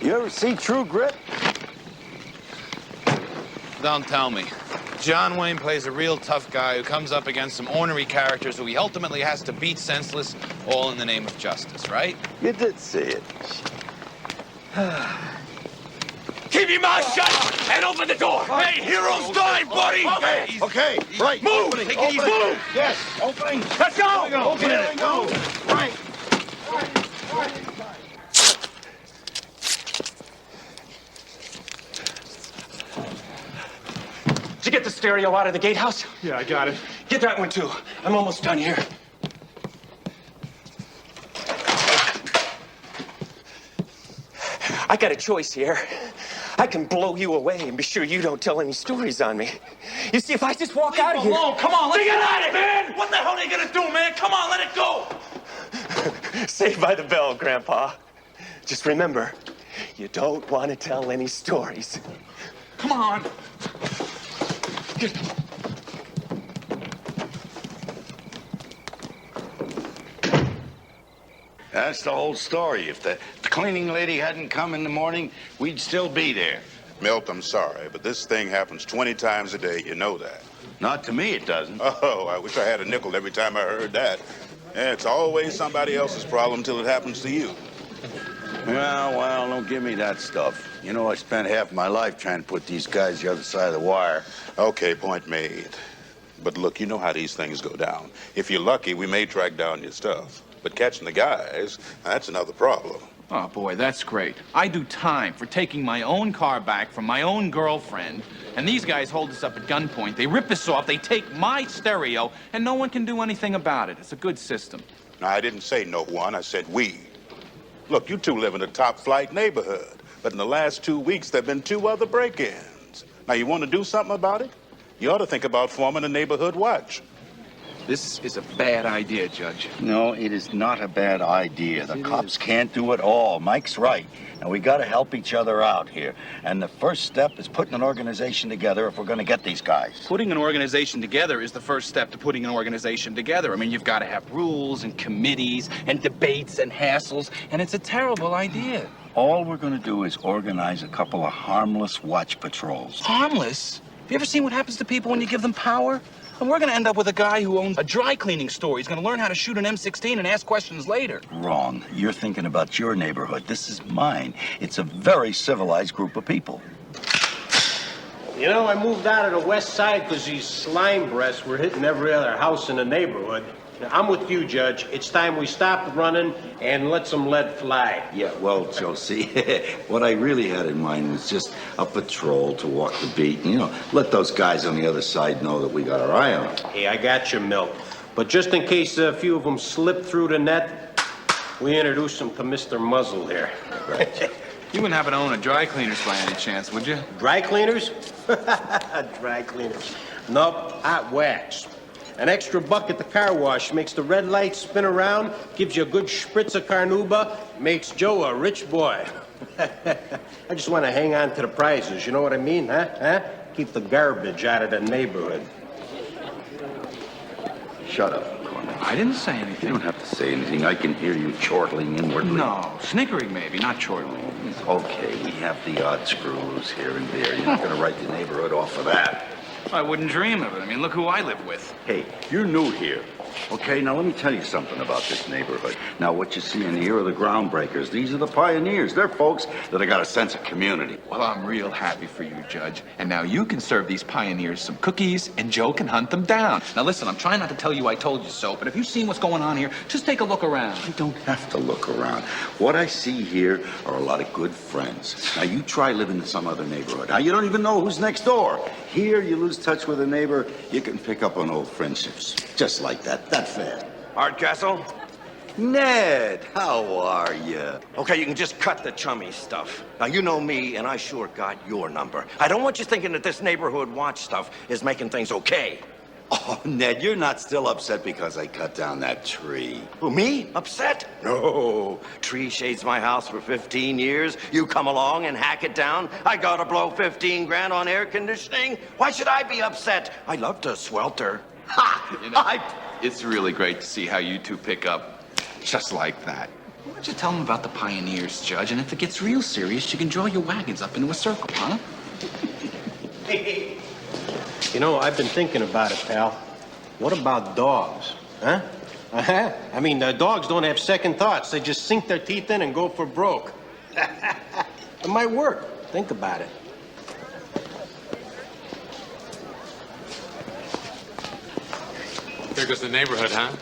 You ever see True Grit? Don't tell me. John Wayne plays a real tough guy who comes up against some ornery characters who he ultimately has to beat senseless, all in the name of justice, right? You did see it. Keep your mouth shut and open the door. Hey, heroes die, buddy. Okay, right. Move. Opening, Take it easy. opening. Move. Yes, opening. Let's go. Here we go. Open Here it. we go. Right. Did you get the stereo out of the gatehouse? Yeah, I got it. Get that one, too. I'm almost done here. I got a choice here. I can blow you away and be sure you don't tell any stories on me. You see, if I just walk out of here... Come on, let's get out of here! What the hell are you gonna do, man? Come on, let it go! Saved by the bell, Grandpa. Just remember, you don't want to tell any stories. Come on. That's the whole story. If the cleaning lady hadn't come in the morning, we'd still be there. Milt, I'm sorry, but this thing happens 20 times a day. You know that. Not to me, it doesn't. Oh, I wish I had a nickel every time I heard that. Yeah, it's always somebody else's problem till it happens to you. Well, don't give me that stuff. You know, I spent half my life trying to put these guys the other side of the wire. Okay, point made. But look, you know how these things go down. If you're lucky, we may track down your stuff. But catching the guys, that's another problem. Oh, boy, that's great. I do time for taking my own car back from my own girlfriend, and these guys hold us up at gunpoint. They rip us off, they take my stereo, and no one can do anything about it. It's a good system. Now, I didn't say no one, I said we. Look, you two live in a top-flight neighborhood, but in the last 2 weeks, there have been 2 other break-ins. Now, you want to do something about it? You ought to think about forming a neighborhood watch. This is a bad idea, Judge. No, it is not a bad idea. The cops can't do it all. Mike's right. And we got to help each other out here. And the first step is putting an organization together if we're going to get these guys. Putting an organization together is the first step to putting an organization together. I mean, you've got to have rules and committees and debates and hassles, and it's a terrible idea. All we're going to do is organize a couple of harmless watch patrols. Harmless? Have you ever seen what happens to people when you give them power? And we're going to end up with a guy who owns a dry cleaning store. He's going to learn how to shoot an M16 and ask questions later. Wrong. You're thinking about your neighborhood. This is mine. It's a very civilized group of people. You know, I moved out of the west side because these slime breasts were hitting every other house in the neighborhood. Now, I'm with you, Judge. It's time we stopped running and let some lead fly. Yeah, well, Josie, what I really had in mind was just a patrol to walk the beat and, let those guys on the other side know that we got our eye on them. Hey, I got you, Milt. But just in case a few of them slip through the net, we introduce them to Mr. Muzzle here. Right. You wouldn't happen to own a dry cleaners by any chance, would you? Dry cleaners? Dry cleaners. Nope, hot wax. An extra buck at the car wash makes the red light spin around, gives you a good spritz of carnauba, makes Joe a rich boy. I just want to hang on to the prizes, you know what I mean, huh? Keep the garbage out of the neighborhood. Shut up, McCormick. I didn't say anything. You don't have to say anything. I can hear you chortling inwardly. No, snickering maybe, not chortling. Okay, we have the odd screw loose here and there. You're not going to write the neighborhood off for that. I wouldn't dream of it. I mean, look who I live with. Hey, you're new here. Okay, now let me tell you something about this neighborhood. Now, what you see in here are the groundbreakers. These are the pioneers. They're folks that have got a sense of community. Well, I'm real happy for you, Judge. And now you can serve these pioneers some cookies, and Joe can hunt them down. Now, listen, I'm trying not to tell you I told you so, but if you've seen what's going on here, just take a look around. I don't have to look around. What I see here are a lot of good friends. Now, you try living in some other neighborhood. Now, you don't even know who's next door. Here, you lose touch with a neighbor, you can pick up on old friendships. Just like that fast. Hardcastle? Ned, how are you? Okay, you can just cut the chummy stuff. Now, you know me, and I sure got your number. I don't want you thinking that this neighborhood watch stuff is making things okay. Oh, Ned, you're not still upset because I cut down that tree. Who, me? Upset? No. Tree shades my house for 15 years. You come along and hack it down. I gotta blow 15 grand on air conditioning. Why should I be upset? I love to swelter. Ha! You know, it's really great to see how you two pick up just like that. Why don't you tell them about the pioneers, Judge? And if it gets real serious, you can draw your wagons up into a circle, huh? You know, I've been thinking about it, pal. What about dogs, huh? I mean, dogs don't have second thoughts. They just sink their teeth in and go for broke. It might work. Think about it. There goes the neighborhood, huh?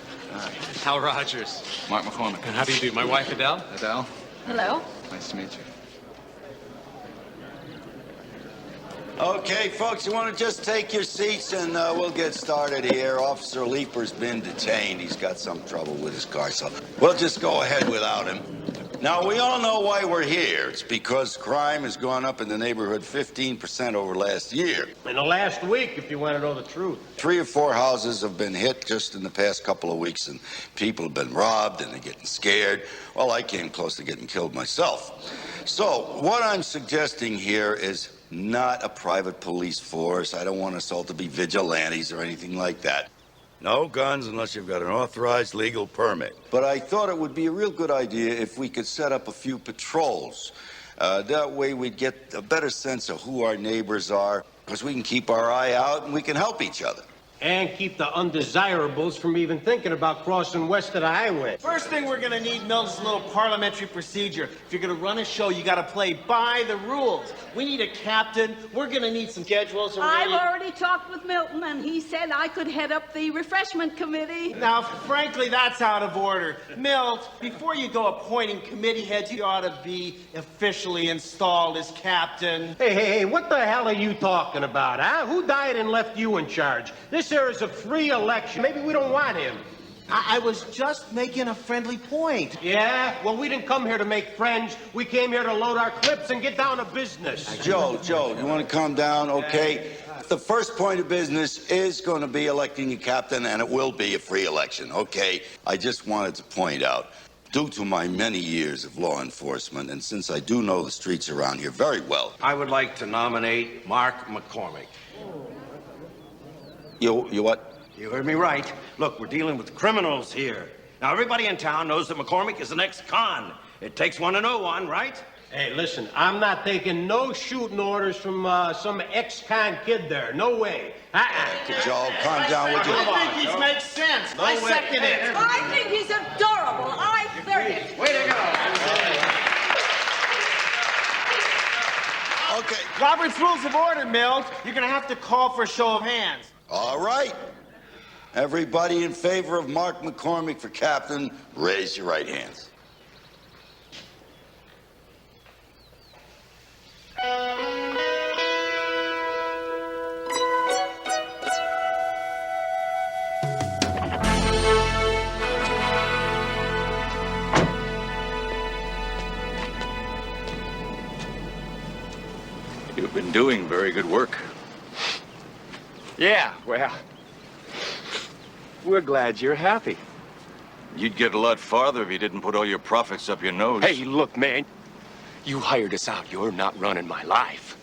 Hal Rogers. Mark McCormick. And how do you do? My wife, Adele? Adele, Hello. nice to meet you. Okay, folks, you want to just take your seats and we'll get started here. Officer Leeper's been detained. He's got some trouble with his car, so we'll just go ahead without him. Now, we all know why we're here. It's because crime has gone up in the neighborhood 15% over last year. In the last week, if you want to know the truth. 3 or 4 houses have been hit just in the past couple of weeks, and people have been robbed and they're getting scared. Well, I came close to getting killed myself. So, what I'm suggesting here is not a private police force. I don't want us all to be vigilantes or anything like that. No guns unless you've got an authorized legal permit. But I thought it would be a real good idea if we could set up a few patrols. That way we'd get a better sense of who our neighbors are, because we can keep our eye out and we can help each other. And keep the undesirables from even thinking about crossing west of the highway. First thing we're gonna need, Milton, is a little parliamentary procedure. If you're gonna run a show, you gotta play by the rules. We need a captain. We're gonna need some schedules. I've already talked with Milton, and he said I could head up the refreshment committee. Now, frankly, that's out of order. Milt, before you go appointing committee heads, you ought to be officially installed as captain. Hey, what the hell are you talking about, huh? Who died and left you in charge? This here is a free election. Maybe we don't want him. I was just making a friendly point. Yeah? Well, we didn't come here to make friends. We came here to load our clips and get down to business. Joe, you want to calm down, okay? The first point of business is going to be electing a captain, and it will be a free election, okay? I just wanted to point out, due to my many years of law enforcement, and since I do know the streets around here very well, I would like to nominate Mark McCormick. You what? You heard me right. Look, we're dealing with criminals here. Now, everybody in town knows that McCormick is an ex-con. It takes one to know one, right? Hey, listen, I'm not taking no shooting orders from some ex-con kid there. No way. Joe, calm down, would you? I think he makes sense. I second it. I think he's adorable. I third it. Way to go. Okay. Robert's Rules of Order, Milt. You're gonna have to call for a show of hands. All right. Everybody in favor of Mark McCormick for captain, raise your right hands. You've been doing very good work. Yeah, well, we're glad you're happy. You'd get a lot farther if you didn't put all your profits up your nose. Hey, look, man, you hired us out. You're not running my life.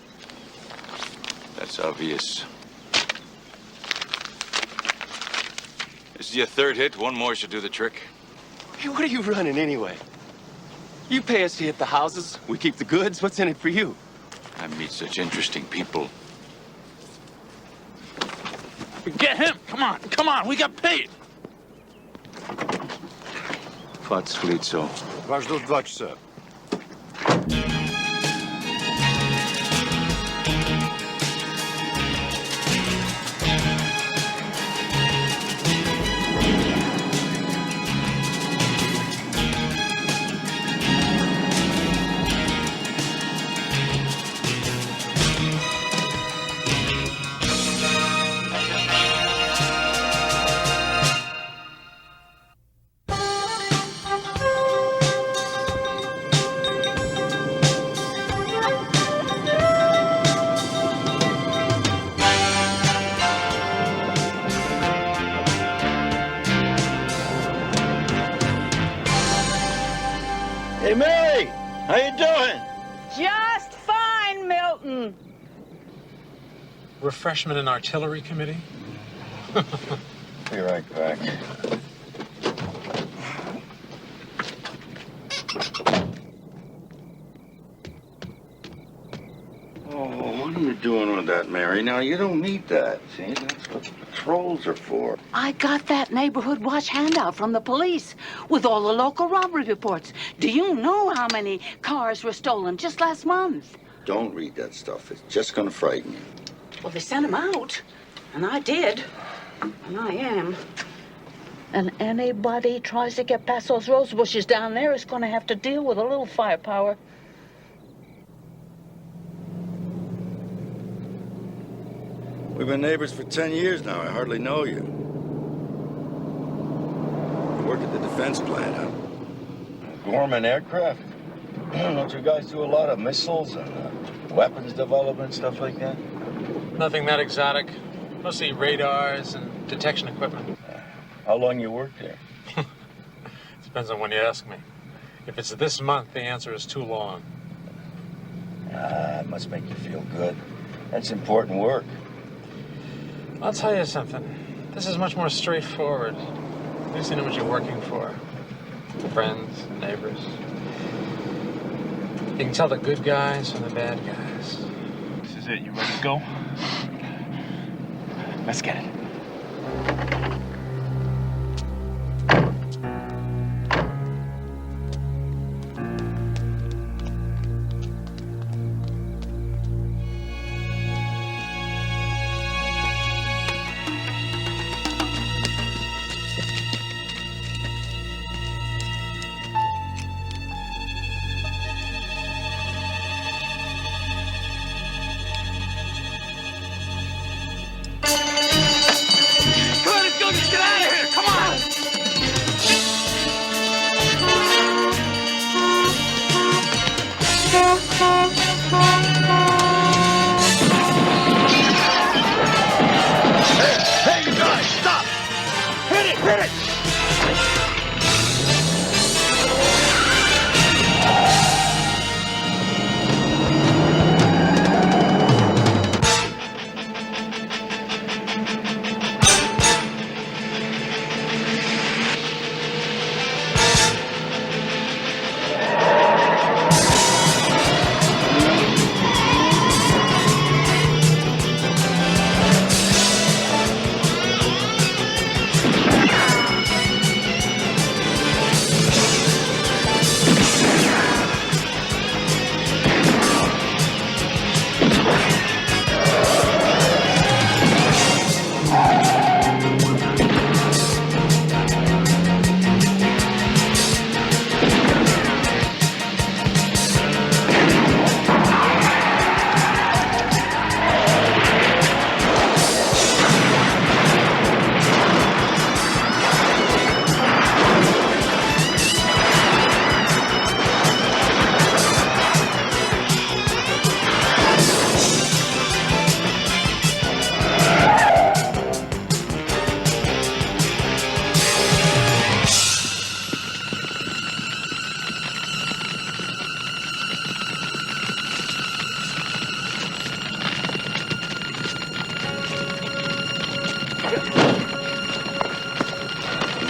That's obvious. This is your third hit. One more should do the trick. Hey, what are you running anyway? You pay us to hit the houses, we keep the goods. What's in it for you? I meet such interesting people. Get him! Come on, we got paid! Fats Flitzo. Вас ждут 2 часа. Hey, Mary! How you doing? Just fine, Milton. Refreshment and Artillery Committee? Be right back. Oh, what are you doing with doing that, Mary. Now, you don't need that. See, that's what the patrols are for. I got that neighborhood watch handout from the police with all the local robbery reports. Do you know how many cars were stolen just last month? Don't read that stuff. It's just going to frighten you. Well, they sent them out, and I did, and I am. And anybody tries to get past those rose bushes down there is going to have to deal with a little firepower. We've been neighbors for 10 years now. I hardly know you. You work at the defense plant, huh? Gorman Aircraft? Don't you guys do a lot of missiles and weapons development, stuff like that? Nothing that exotic. Mostly radars and detection equipment. How long you work there? Depends on when you ask me. If it's this month, the answer is too long. It must make you feel good. That's important work. I'll tell you something. This is much more straightforward. At least you know what you're working for. Friends, neighbors. You can tell the good guys from the bad guys. This is it. You ready to go? Let's get it.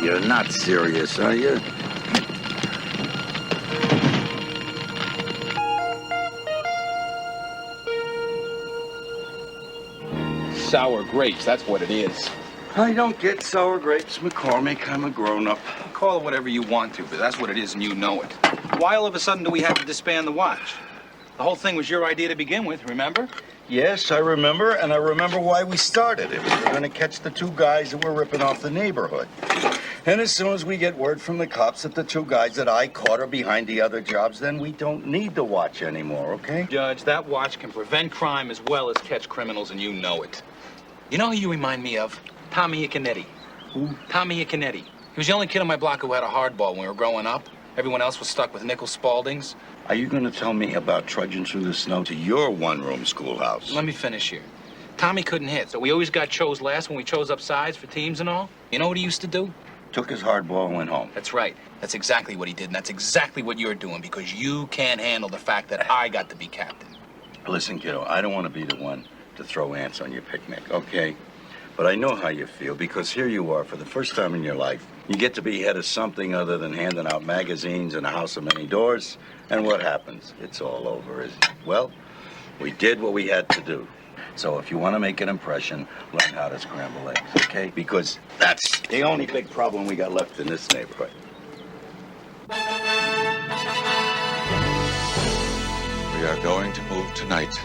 You're not serious, are you? Sour grapes, that's what it is. I don't get sour grapes, McCormick. I'm a grown-up. Call it whatever you want to, but that's what it is and you know it. Why all of a sudden do we have to disband the watch? The whole thing was your idea to begin with, remember? Yes, I remember, and I remember why we started it. We were going to catch the two guys that were ripping off the neighborhood. And as soon as we get word from the cops that the two guys that I caught are behind the other jobs, then we don't need the watch anymore, okay? Judge, that watch can prevent crime as well as catch criminals, and you know it. You know who you remind me of? Tommy Iconetti. Who? Tommy Iconetti. He was the only kid on my block who had a hardball when we were growing up. Everyone else was stuck with nickel Spaldings. Are you going to tell me about trudging through the snow to your one-room schoolhouse? Let me finish here. Tommy couldn't hit, so we always got chose last when we chose up sides for teams and all. You know what he used to do? Took his hardball and went home. That's right. That's exactly what he did, and that's exactly what you're doing because you can't handle the fact that I got to be captain. Listen, kiddo, I don't want to be the one to throw ants on your picnic, okay? But I know how you feel because here you are for the first time in your life. You get to be head of something other than handing out magazines in a house of many doors. And what happens? It's all over, isn't it? Well, we did what we had to do. So if you want to make an impression, learn how to scramble eggs, okay? Because that's the only big problem we got left in this neighborhood. We are going to move tonight.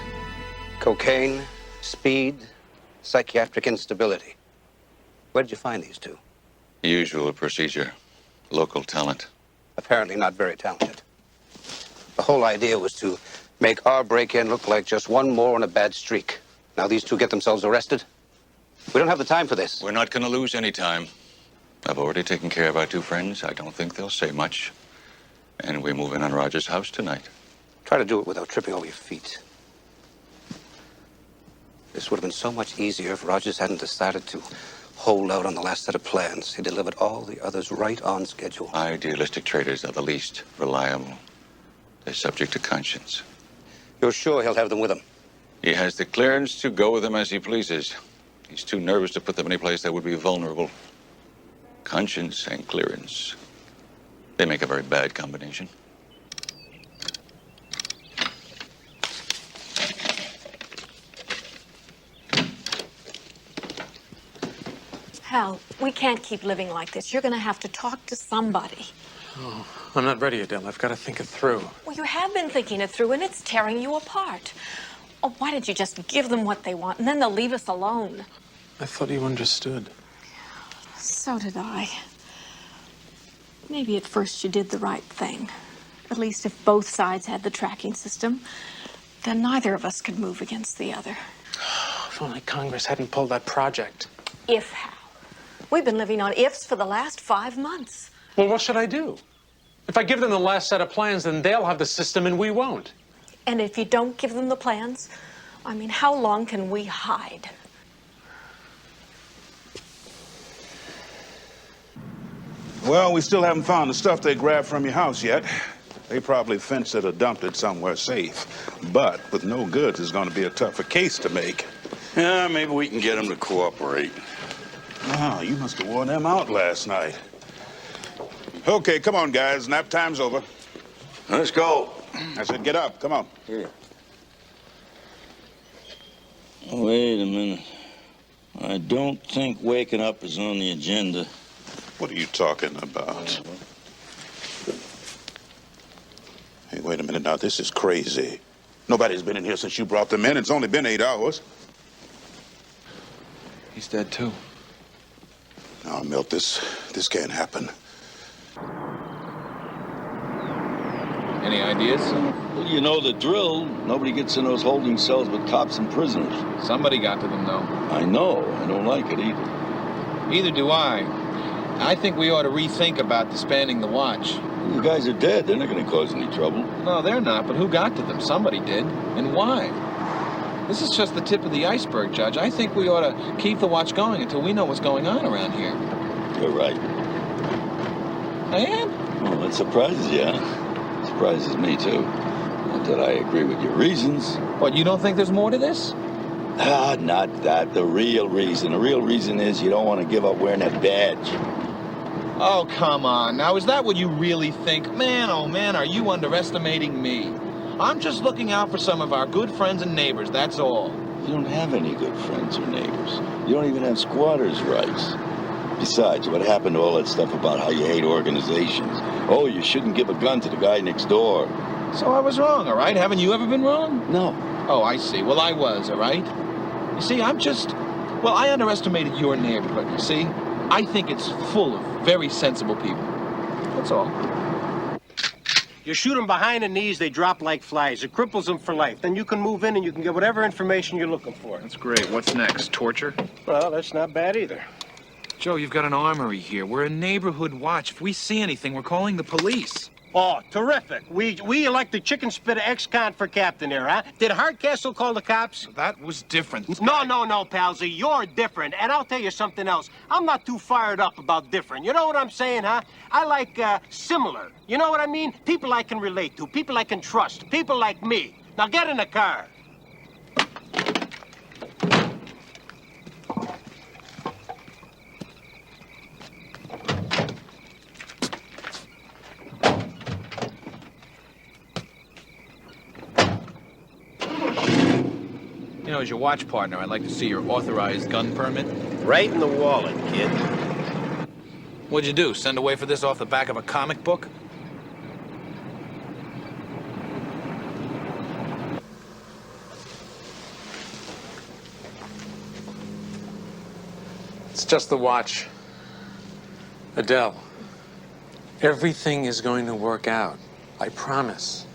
Cocaine, speed, psychiatric instability. Where did you find these two? Usual procedure. Local talent. Apparently not very talented. The whole idea was to make our break-in look like just one more on a bad streak. Now these two get themselves arrested? We don't have the time for this. We're not going to lose any time. I've already taken care of our two friends. I don't think they'll say much. And we move in on Roger's house tonight. Try to do it without tripping over your feet. This would have been so much easier if Rogers hadn't decided to hold out on the last set of plans. He delivered all the others right on schedule. Idealistic traders are the least reliable. They're subject to conscience. You're sure he'll have them with him? He has the clearance to go with them as he pleases. He's too nervous to put them any place that would be vulnerable. Conscience and clearance. They make a very bad combination. Hal, we can't keep living like this. You're going to have to talk to somebody. Oh, I'm not ready, Adele. I've got to think it through. Well, you have been thinking it through, and it's tearing you apart. Oh, why did you just give them what they want, and then they'll leave us alone? I thought you understood. So did I. Maybe at first you did the right thing. At least if both sides had the tracking system, then neither of us could move against the other. If only Congress hadn't pulled that project. If, Hal. We've been living on ifs for the last 5 months. Well, what should I do? If I give them the last set of plans, then they'll have the system and we won't. And if you don't give them the plans, I mean, how long can we hide? Well, we still haven't found the stuff they grabbed from your house yet. They probably fenced it or dumped it somewhere safe. But with no goods, it's going to be a tougher case to make. Yeah, maybe we can get them to cooperate. Oh, you must have worn them out last night. Okay, come on, guys. Nap time's over. Let's go. I said get up. Come on. Here. Wait a minute. I don't think waking up is on the agenda. What are you talking about? Hey, wait a minute now. This is crazy. Nobody's been in here since you brought them in. It's only been 8 hours. He's dead, too. No, Milt, this can't happen. Any ideas? Well, you know the drill. Nobody gets in those holding cells but cops and prisoners. Somebody got to them, though. I know. I don't like it either. Either do I. I think we ought to rethink about disbanding the watch. The guys are dead. They're not going to cause any trouble. No, they're not, but who got to them? Somebody did. And why? This is just the tip of the iceberg, Judge. I think we ought to keep the watch going until we know what's going on around here. You're right. I am? Well, that surprises you, huh? Surprises me, too. Not that I agree with your reasons. What, you don't think there's more to this? Ah, not that. The real reason. The real reason is you don't want to give up wearing that badge. Oh, come on. Now, is that what you really think? Man, oh man, are you underestimating me? I'm just looking out for some of our good friends and neighbors, that's all. You don't have any good friends or neighbors. You don't even have squatters' rights. Besides, what happened to all that stuff about how you hate organizations? Oh, you shouldn't give a gun to the guy next door. So I was wrong, all right? Haven't you ever been wrong? No. Oh, I see. Well, I was, all right? You see, well, I underestimated your neighborhood, you see? I think it's full of very sensible people. That's all. You shoot them behind the knees, they drop like flies. It cripples them for life. Then you can move in and you can get whatever information you're looking for. That's great. What's next? Torture? Well, that's not bad either. Joe, you've got an armory here. We're a neighborhood watch. If we see anything, we're calling the police. Oh, terrific. We elected Chicken Spitter ex-con for captain here, huh? Did Hardcastle call the cops? That was different. No, Palsy. You're different. And I'll tell you something else. I'm not too fired up about different. You know what I'm saying, huh? I like similar. You know what I mean? People I can relate to. People I can trust. People like me. Now get in the car. You as your watch partner, I'd like to see your authorized gun permit. Right in the wallet, kid. What'd you do, send away for this off the back of a comic book? It's just the watch. Adele, everything is going to work out. I promise.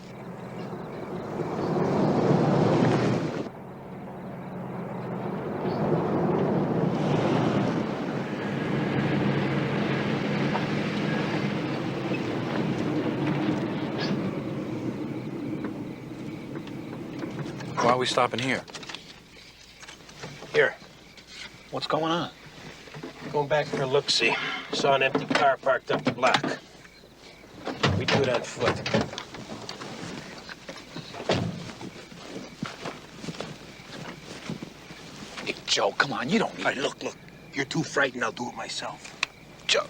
Why are we stopping here? Here. What's going on? Going back for a look-see. Saw an empty car parked up the block. We do it on foot. Hey, Joe, come on, you don't need... All right, look. You're too frightened, I'll do it myself. Joe.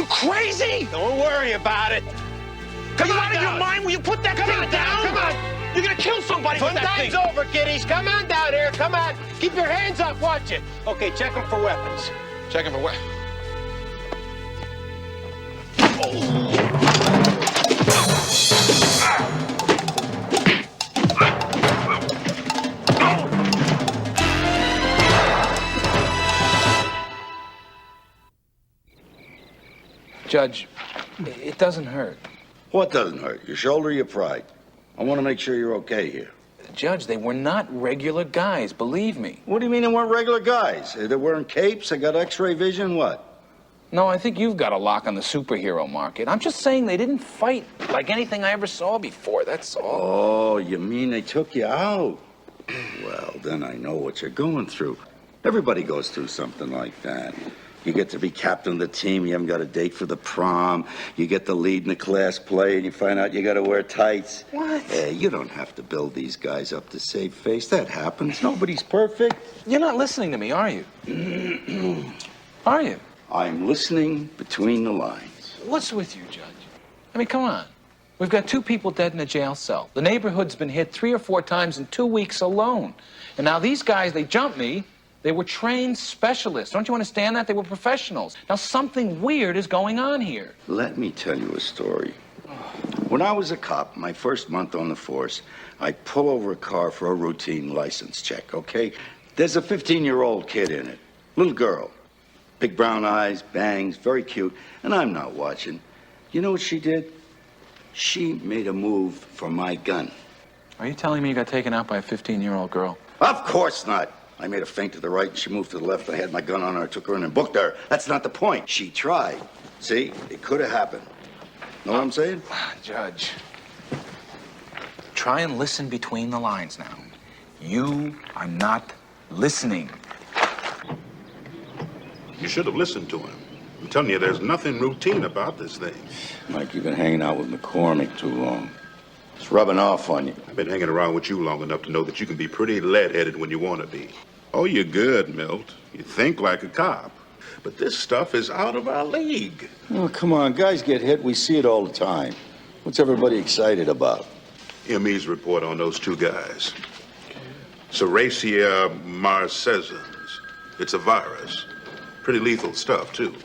Crazy? Don't worry about it. Are you out of your mind? Will you put that thing down? Come on. You're gonna kill somebody with that thing. Time's over, kiddies. Come on down here. Come on. Keep your hands up. Watch it. Okay, check them for weapons. Check him for what? Judge, it doesn't hurt. What doesn't hurt? Your shoulder or your pride? I want to make sure you're okay here. Judge, they were not regular guys, believe me. What do you mean they weren't regular guys? They're wearing capes, they got x-ray vision, what? No, I think you've got a lock on the superhero market. I'm just saying they didn't fight like anything I ever saw before, that's all. Oh, you mean they took you out? Well, then I know what you're going through. Everybody goes through something like that. You get to be captain of the team, you haven't got a date for the prom, you get the lead in the class play, and you find out you got to wear tights. What? Hey, you don't have to build these guys up to save face. That happens. Nobody's perfect. You're not listening to me, are you? Are you? I'm listening between the lines. What's with you, Judge? I mean, come on. We've got 2 people dead in a jail cell. The neighborhood's been hit 3 or 4 times in 2 weeks alone. And now these guys, they jumped me. They were trained specialists. Don't you understand that? They were professionals. Now, something weird is going on here. Let me tell you a story. When I was a cop, my first month on the force, I'd pull over a car for a routine license check, okay? There's a 15-year-old kid in it. Little girl. Big brown eyes, bangs, very cute. And I'm not watching. You know what she did? She made a move for my gun. Are you telling me you got taken out by a 15-year-old girl? Of course not. I made a feint to the right, and she moved to the left. I had my gun on her, I took her in and booked her. That's not the point. She tried. See? It could have happened. Know what I'm saying? Judge, try and listen between the lines now. You are not listening. You should have listened to him. I'm telling you, there's nothing routine about this thing. Mike, you've been hanging out with McCormick too long. It's rubbing off on you. I've been hanging around with you long enough to know that you can be pretty lead-headed when you want to be. Oh, you're good, Milt. You think like a cop. But this stuff is out of our league. Oh, come on. Guys get hit. We see it all the time. What's everybody excited about? ME's report on those 2 guys. Serratia marcescens. It's a virus. Pretty lethal stuff, too.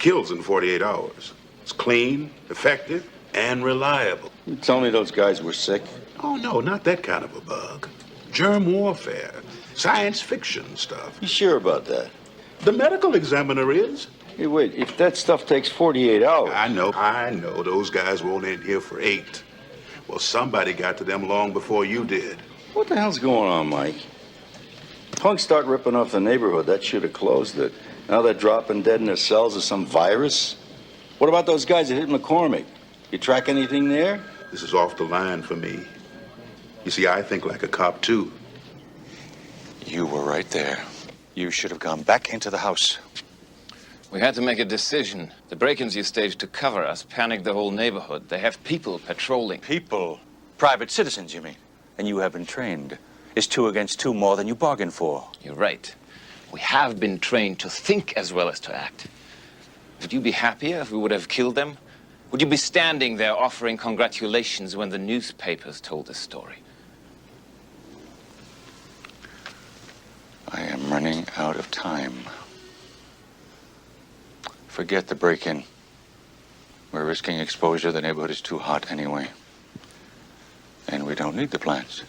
Kills in 48 hours. It's clean, effective, and reliable. You tell me those guys were sick? Oh, no, not that kind of a bug. Germ warfare. Science fiction stuff. You sure about that? The medical examiner is. Hey, wait, if that stuff takes 48 hours... I know. Those guys weren't in here for 8. Well, somebody got to them long before you did. What the hell's going on, Mike? Punks start ripping off the neighborhood. That should have closed it. Now they're dropping dead in their cells of some virus. What about those guys that hit McCormick? You track anything there? This is off the line for me. You see, I think like a cop, too. You were right there. You should have gone back into the house. We had to make a decision. The break-ins you staged to cover us panicked the whole neighborhood. They have people patrolling. People? Private citizens, you mean? And you have been trained. Is 2 against 2 more than you bargained for? You're right. We have been trained to think as well as to act. Would you be happier if we would have killed them? Would you be standing there offering congratulations when the newspapers told the story? I am running out of time. Forget the break-in. We're risking exposure. The neighborhood is too hot anyway. And we don't need the plants.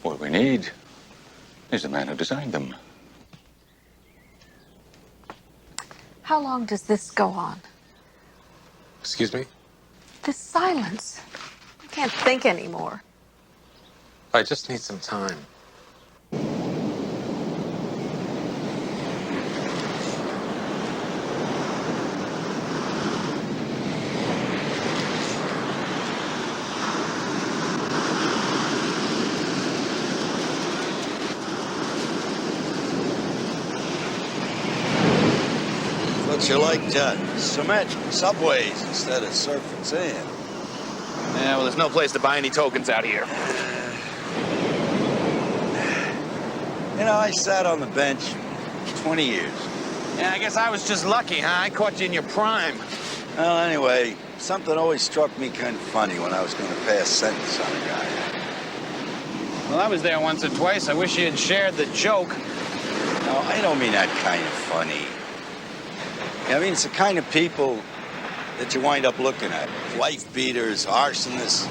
What we need is the man who designed them. How long does this go on? Excuse me? This silence. I can't think anymore. I just need some time. What you like, cement subways instead of surf and sand. Yeah, well, there's no place to buy any tokens out here. You know, I sat on the bench 20 years. Yeah, I guess I was just lucky, huh? I caught you in your prime. Well, anyway, something always struck me kind of funny when I was going to pass sentence on a guy. Well, I was there once or twice. I wish you had shared the joke. No, I don't mean that kind of funny. I mean, it's the kind of people that you wind up looking at. Wife beaters, arsonists,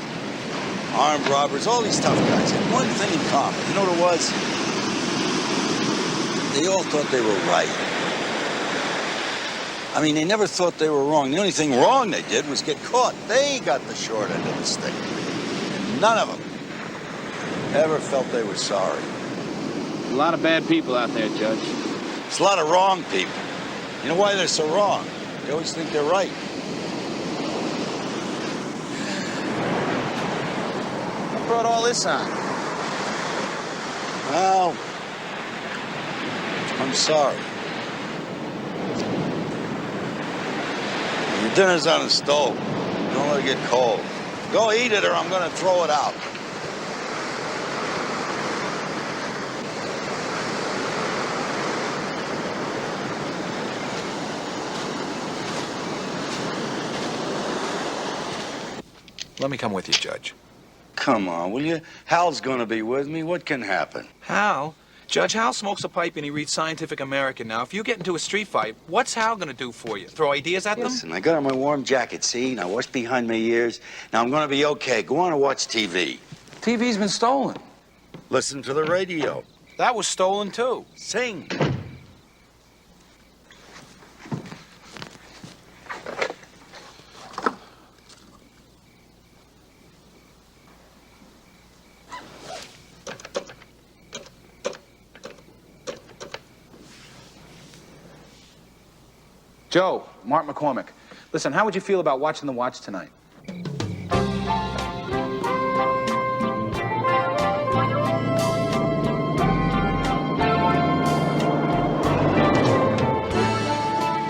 armed robbers, all these tough guys had one thing in common. You know what it was? They all thought they were right. I mean, they never thought they were wrong. The only thing wrong they did was get caught. They got the short end of the stick. And none of them ever felt they were sorry. A lot of bad people out there, Judge. There's a lot of wrong people. You know why they're so wrong? They always think they're right. What brought all this on? Well, I'm sorry. Your dinner's on the stove. Don't let it get cold. Go eat it or I'm gonna throw it out. Let me come with you, Judge. Come on, will you? Hal's gonna be with me. What can happen? Hal? Judge, Hal smokes a pipe and he reads Scientific American. Now, if you get into a street fight, what's Hal gonna do for you? Throw ideas at them? Listen, I got on my warm jacket, see? Now what's behind my ears? Now I'm gonna be okay. Go on and watch TV. TV's been stolen. Listen to the radio. That was stolen, too. Sing. Joe, Mark McCormick. Listen, how would you feel about watching The Watch tonight?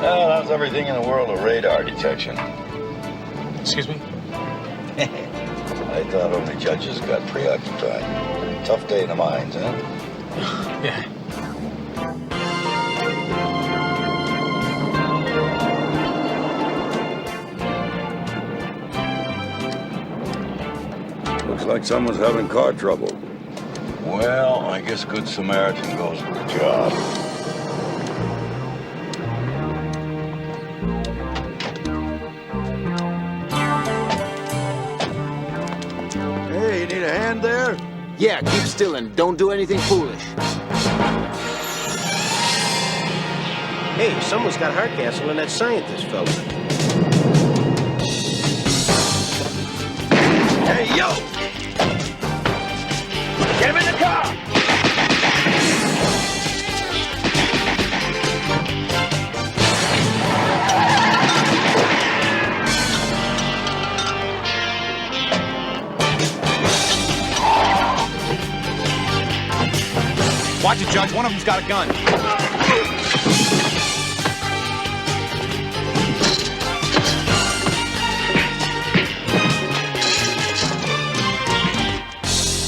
Well, how's everything in the world of radar detection? Excuse me? I thought only judges got preoccupied. Tough day in the mines, huh? Yeah. Looks like someone's having car trouble. Well, I guess Good Samaritan goes with the job. Hey, you need a hand there? Yeah, keep still and don't do anything foolish. Hey, someone's got Hardcastle and that scientist fella. Hey, yo! Get him in the car! Watch it, Judge. One of them's got a gun.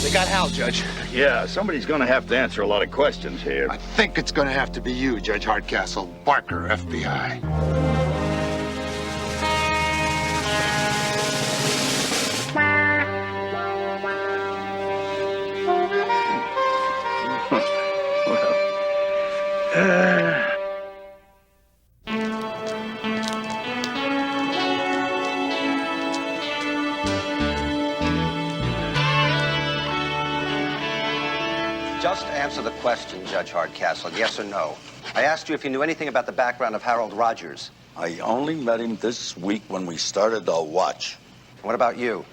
They got Hal, Judge. Yeah, somebody's gonna have to answer a lot of questions here. I think it's going to have to be you, Judge Hardcastle. Barker, FBI. Just answer the question, Judge Hardcastle, yes or no. I asked you if you knew anything about the background of Harold Rogers. I only met him this week when we started the watch. What about you?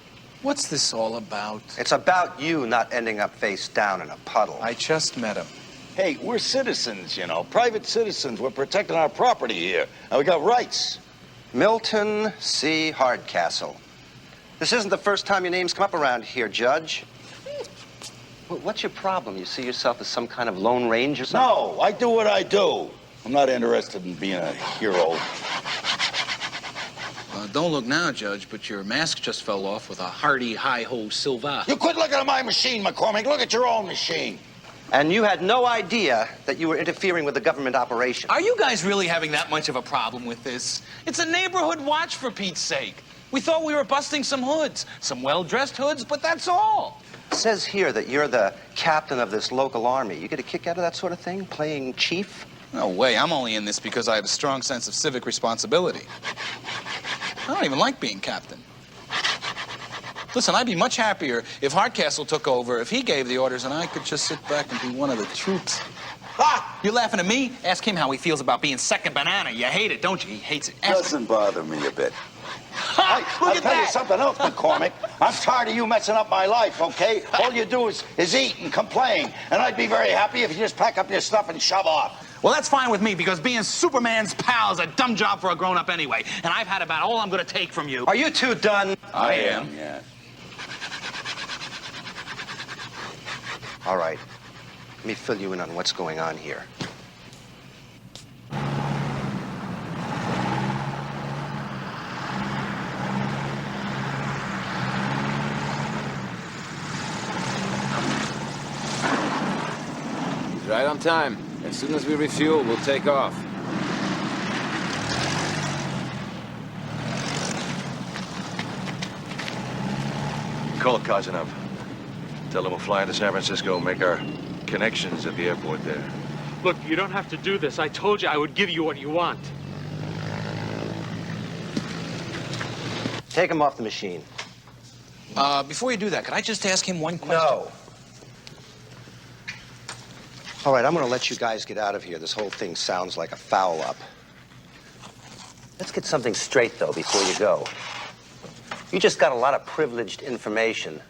What's this all about? It's about you not ending up face down in a puddle. I just met him. Hey, we're citizens, you know, private citizens. We're protecting our property here. And we got rights. Milton C. Hardcastle. This isn't the first time your name's come up around here, Judge. What's your problem? You see yourself as some kind of Lone Ranger or something? No, I do what I do. I'm not interested in being a hero. Don't look now, Judge, but your mask just fell off with a hearty hi-ho Silva. You quit looking at my machine, McCormick. Look at your own machine. And you had no idea that you were interfering with the government operation. Are you guys really having that much of a problem with this? It's a neighborhood watch, for Pete's sake. We thought we were busting some hoods. Some well-dressed hoods, but that's all. It says here that you're the captain of this local army. You get a kick out of that sort of thing, playing chief? No way. I'm only in this because I have a strong sense of civic responsibility. I don't even like being captain. Listen, I'd be much happier if Hardcastle took over, if he gave the orders, and I could just sit back and be one of the troops. Ha! You laughing at me? Ask him how he feels about being second banana. You hate it, don't you? He hates it. Ask Doesn't bother me a bit. Ha! I'll tell you something else, McCormick. I'm tired of you messing up my life, okay? All you do is eat and complain. And I'd be very happy if you just pack up your stuff and shove off. Well, that's fine with me, because being Superman's pal is a dumb job for a grown-up anyway. And I've had about all I'm going to take from you. Are you two done? I am, yeah. All right. Let me fill you in on what's going on here. Right on time. As soon as we refuel, we'll take off. Call Kazanov. Tell him we'll fly into San Francisco and make our connections at the airport there. Look, you don't have to do this. I told you I would give you what you want. Take him off the machine. Before you do that, could I just ask him one question? No. All right, I'm going to let you guys get out of here. This whole thing sounds like a foul-up. Let's get something straight, though, before you go. You just got a lot of privileged information.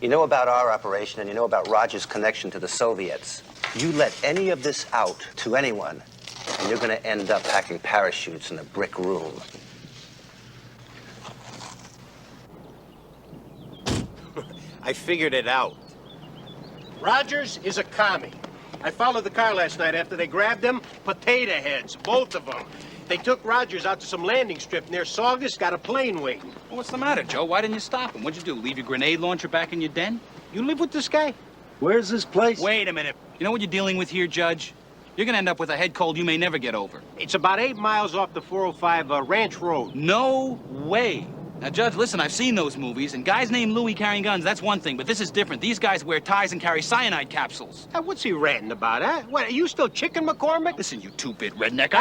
You know about our operation, and you know about Roger's connection to the Soviets. You let any of this out to anyone, and you're going to end up packing parachutes in a brick room. I figured it out. Rogers is a commie. I followed the car last night after they grabbed him. Potato heads, both of them. They took Rogers out to some landing strip near Saugus, got a plane waiting. Well, what's the matter, Joe? Why didn't you stop him? What'd you do, leave your grenade launcher back in your den? You live with this guy? Where's this place? Wait a minute. You know what you're dealing with here, Judge? You're gonna end up with a head cold you may never get over. It's about 8 miles off the 405 Ranch Road. No way. Now, Judge, listen, I've seen those movies, and guys named Louis carrying guns, that's one thing, but this is different. These guys wear ties and carry cyanide capsules. What's he ranting about, huh? What, are you still chicken, McCormick? Listen, you two-bit redneck.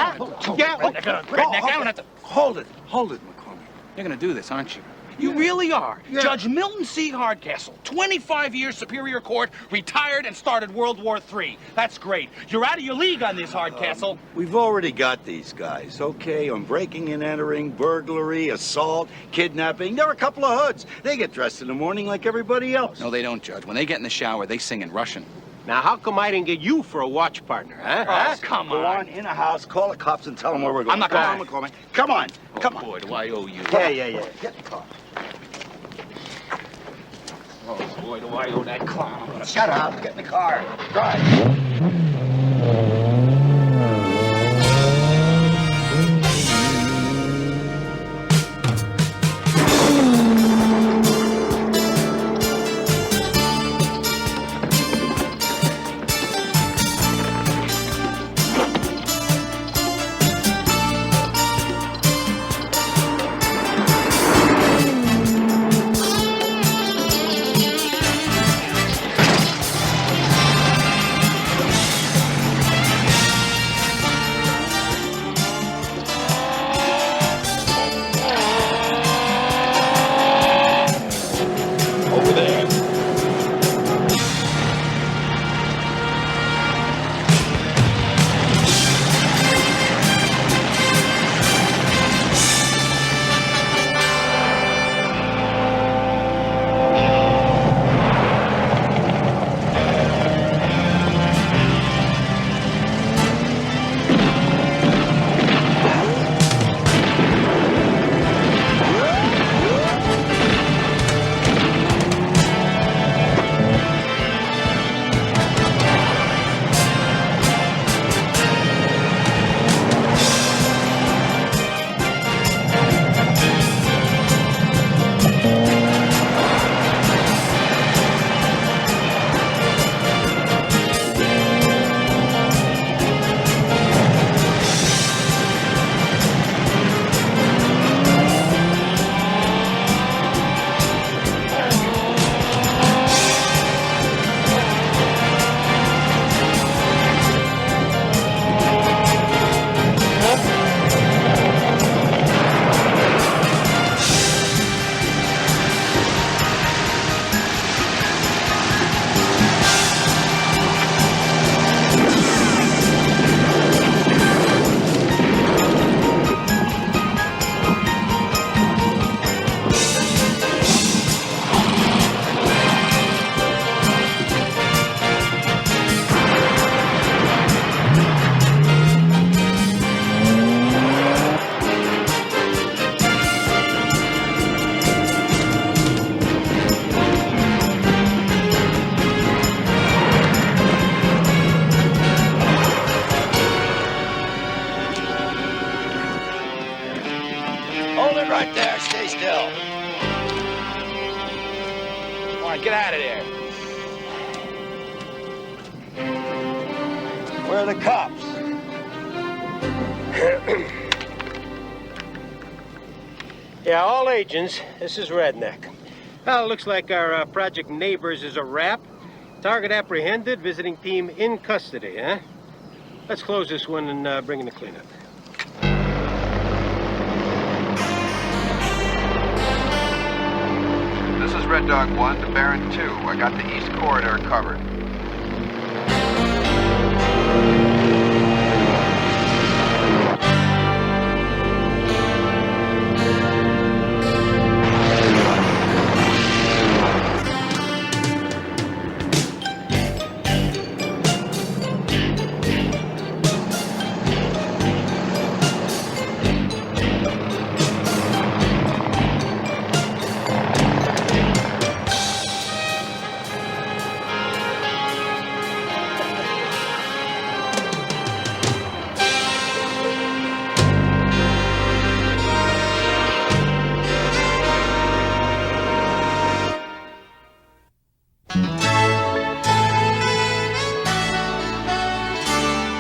Hold it, McCormick. You're gonna do this, aren't you? You really are. Yeah. Judge Milton C. Hardcastle, 25 years Superior Court, retired and started World War III. That's great. You're out of your league on this, Hardcastle. We've already got these guys, okay? On breaking and entering, burglary, assault, kidnapping. They're a couple of hoods. They get dressed in the morning like everybody else. No, they don't, Judge. When they get in the shower, they sing in Russian. Now, how come I didn't get you for a watch partner, huh? Oh, come on. Go on in a house, call the cops, and tell them where we're going. I'm not going. Come on, McCormick. Come on. Oh, Come on. Boy, do I owe you. Yeah. Get in the car. Oh, boy, do I owe that clown. Shut up. Get in the car. Drive. Over there. Hold it right there. Stay still. Come on, get out of there. Where are the cops? Yeah, all agents, this is Redneck. Well, it looks like our Project Neighbors is a wrap. Target apprehended, visiting team in custody, huh? Let's close this one and bring in the cleanup. This is Red Dog 1 to Baron 2. I got the east corridor covered.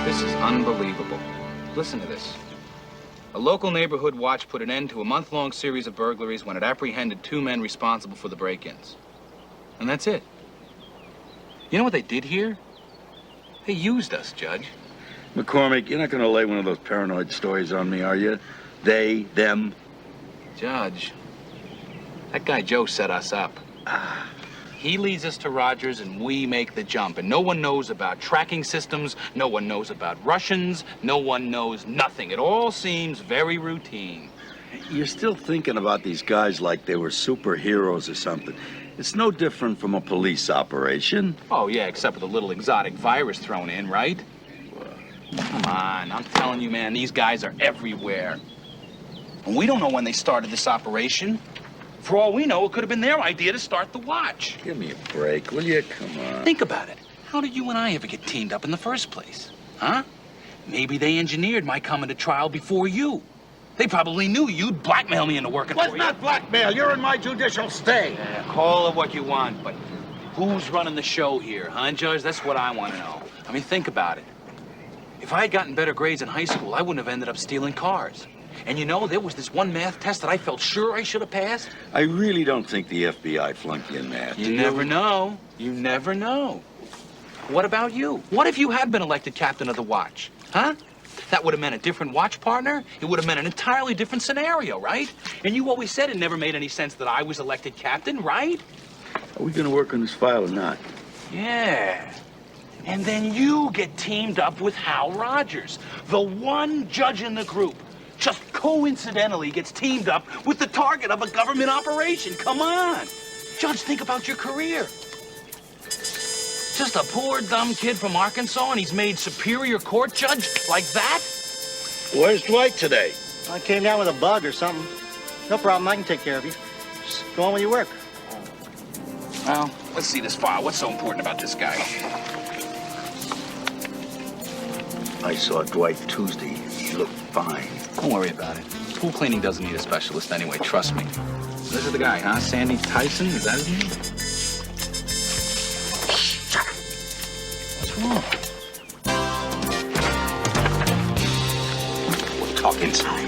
This is unbelievable. Listen to this. A local neighborhood watch put an end to a month-long series of burglaries when it apprehended 2 men responsible for the break-ins. And that's it. You know what they did here? They used us, Judge. McCormick, you're not going to lay one of those paranoid stories on me, are you? They, them. Judge, that guy Joe set us up. He leads us to Rogers and we make the jump. And no one knows about tracking systems, no one knows about Russians, no one knows nothing. It all seems very routine. You're still thinking about these guys like they were superheroes or something. It's no different from a police operation. Oh, yeah, except with a little exotic virus thrown in, right? Come on, I'm telling you, man, these guys are everywhere. And we don't know when they started this operation. For all we know, it could have been their idea to start the watch. Give me a break, will you? Come on. Think about it. How did you and I ever get teamed up in the first place? Huh? Maybe they engineered my coming to trial before you. They probably knew you'd blackmail me into working for you. Was not blackmail. You're in my judicial stay. Yeah, call it what you want, but who's running the show here, huh, Judge? That's what I want to know. I mean, think about it. If I had gotten better grades in high school, I wouldn't have ended up stealing cars. And you know, there was this one math test that I felt sure I should have passed. I really don't think the FBI flunked you in math. You never know. You never know. What about you? What if you had been elected captain of the watch, huh? That would have meant a different watch partner. It would have meant an entirely different scenario, right? And you always said it never made any sense that I was elected captain, right? Are we gonna work on this file or not? Yeah. And then you get teamed up with Hal Rogers, the one judge in the group. Just coincidentally gets teamed up with the target of a government operation. Come on. Judge, think about your career. Just a poor, dumb kid from Arkansas, and he's made Superior Court judge like that? Where's Dwight today? I came down with a bug or something. No problem, I can take care of you. Just go on with your work. Well, let's see this file. What's so important about this guy? I saw Dwight Tuesday. He looked fine. Don't worry about it. Pool cleaning doesn't need a specialist anyway, trust me. This is the guy, huh? Sandy Tyson? Is that his name? What's wrong? We'll talk inside.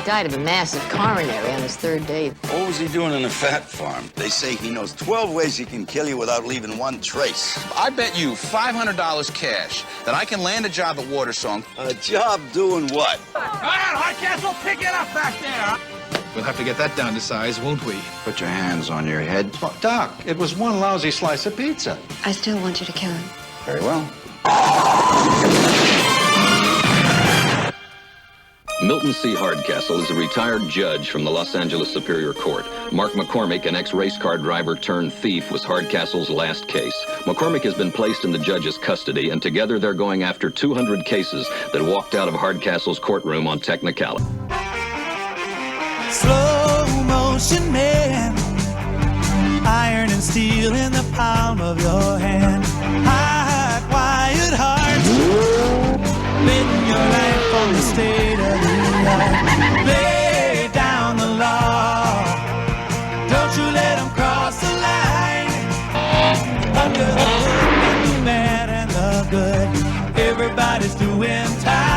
Died of a massive coronary on his third day. What was he doing in the fat farm? They say he knows 12 ways he can kill you without leaving one trace. I bet you $500 cash that I can land a job at Watersong. A job doing what? All right, Hardcastle, pick it up back there. We'll have to get that down to size, won't we? Put your hands on your head. Doc, it was one lousy slice of pizza. I still want you to kill him. Very well. Milton C. Hardcastle is a retired judge from the Los Angeles Superior Court. Mark McCormick, an ex-race car driver turned thief, was Hardcastle's last case. McCormick has been placed in the judge's custody, and together they're going after 200 cases that walked out of Hardcastle's courtroom on technicality. Slow motion man, iron and steel in the palm of your hand. High, quiet heart, betting your life on the state of the art. Lay down the law, don't you let them cross the line. Under the hood, the bad and the good, everybody's doing time.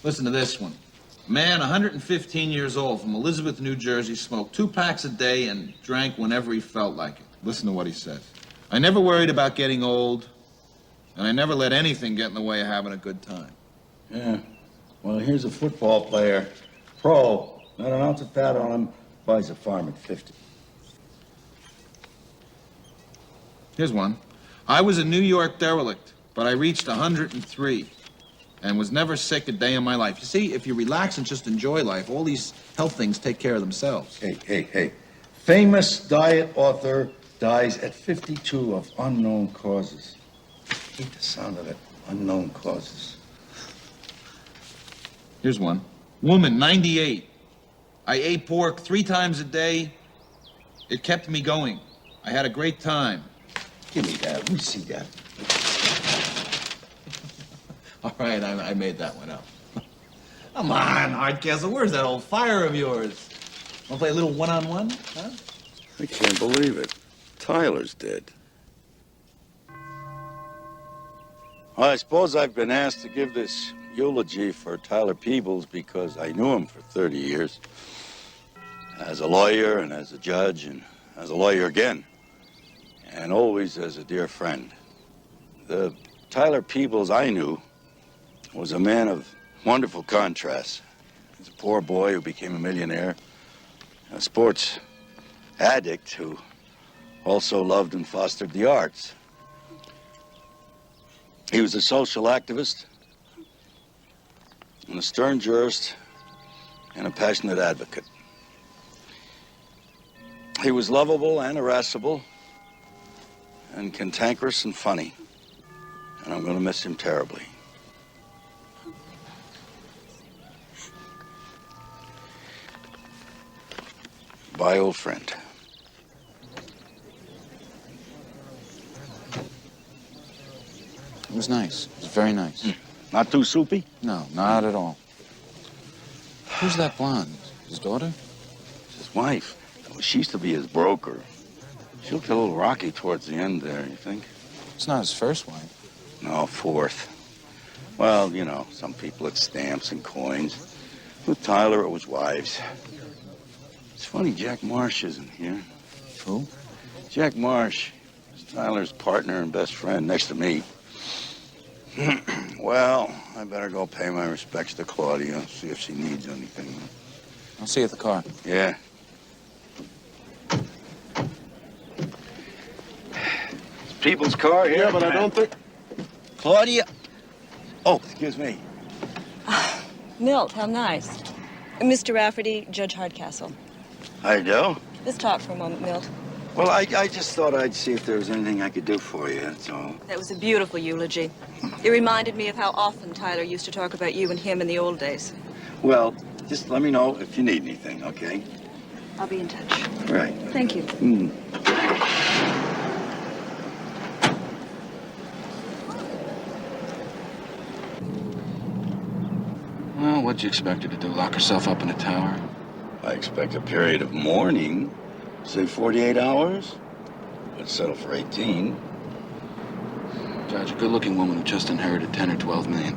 Listen to this one. A man, 115 years old, from Elizabeth, New Jersey, smoked 2 packs a day and drank whenever he felt like it. Listen to what he says. I never worried about getting old, and I never let anything get in the way of having a good time. Yeah. Well, here's a football player, pro, not an ounce of fat on him, buys a farm at 50. Here's one. I was a New York derelict, but I reached 103 and was never sick a day in my life. You see, if you relax and just enjoy life, all these health things take care of themselves. Hey. Famous diet author dies at 52 of unknown causes. I hate the sound of it. Unknown causes. Here's one. Woman, 98. I ate pork 3 times a day. It kept me going. I had a great time. Give me that. Let me see that. All right, I made that one up. Come on, Hardcastle, where's that old fire of yours? Want to play a little one-on-one, huh? I can't believe it. Tyler's dead. Well, I suppose I've been asked to give this eulogy for Tyler Peebles because I knew him for 30 years. As a lawyer and as a judge and as a lawyer again. And always as a dear friend. The Tyler Peebles I knew was a man of wonderful contrasts. He's a poor boy who became a millionaire, a sports addict who also loved and fostered the arts. He was a social activist, and a stern jurist, and a passionate advocate. He was lovable and irascible, and cantankerous and funny, and I'm going to miss him terribly. Bye, old friend. It was nice. It was very nice. Not too soupy? No, not at all. Who's that blonde? His daughter? It's his wife. She used to be his broker. She looked a little rocky towards the end there, you think? It's not his first wife. No, 4th. Well, you know, some people it's stamps and coins. With Tyler, it was wives. It's funny Jack Marsh isn't here. Who? Jack Marsh is Tyler's partner and best friend next to me. Well, I better go pay my respects to Claudia, see if she needs anything. I'll see you at the car. Yeah. It's People's car here. Yeah, but I don't think... Claudia? Oh, excuse me. Milt, how nice. Mr. Rafferty, Judge Hardcastle. How you do? Let's talk for a moment, Milt. Well, I just thought I'd see if there was anything I could do for you, that's all. That was a beautiful eulogy. It reminded me of how often Tyler used to talk about you and him in the old days. Well, just let me know if you need anything, okay? I'll be in touch. Right. Thank you. Well, what'd you expect her to do? Lock herself up in a tower? I expect a period of mourning. Say 48 hours. Let's settle for 18. Judge, a good-looking woman who just inherited $10 or $12 million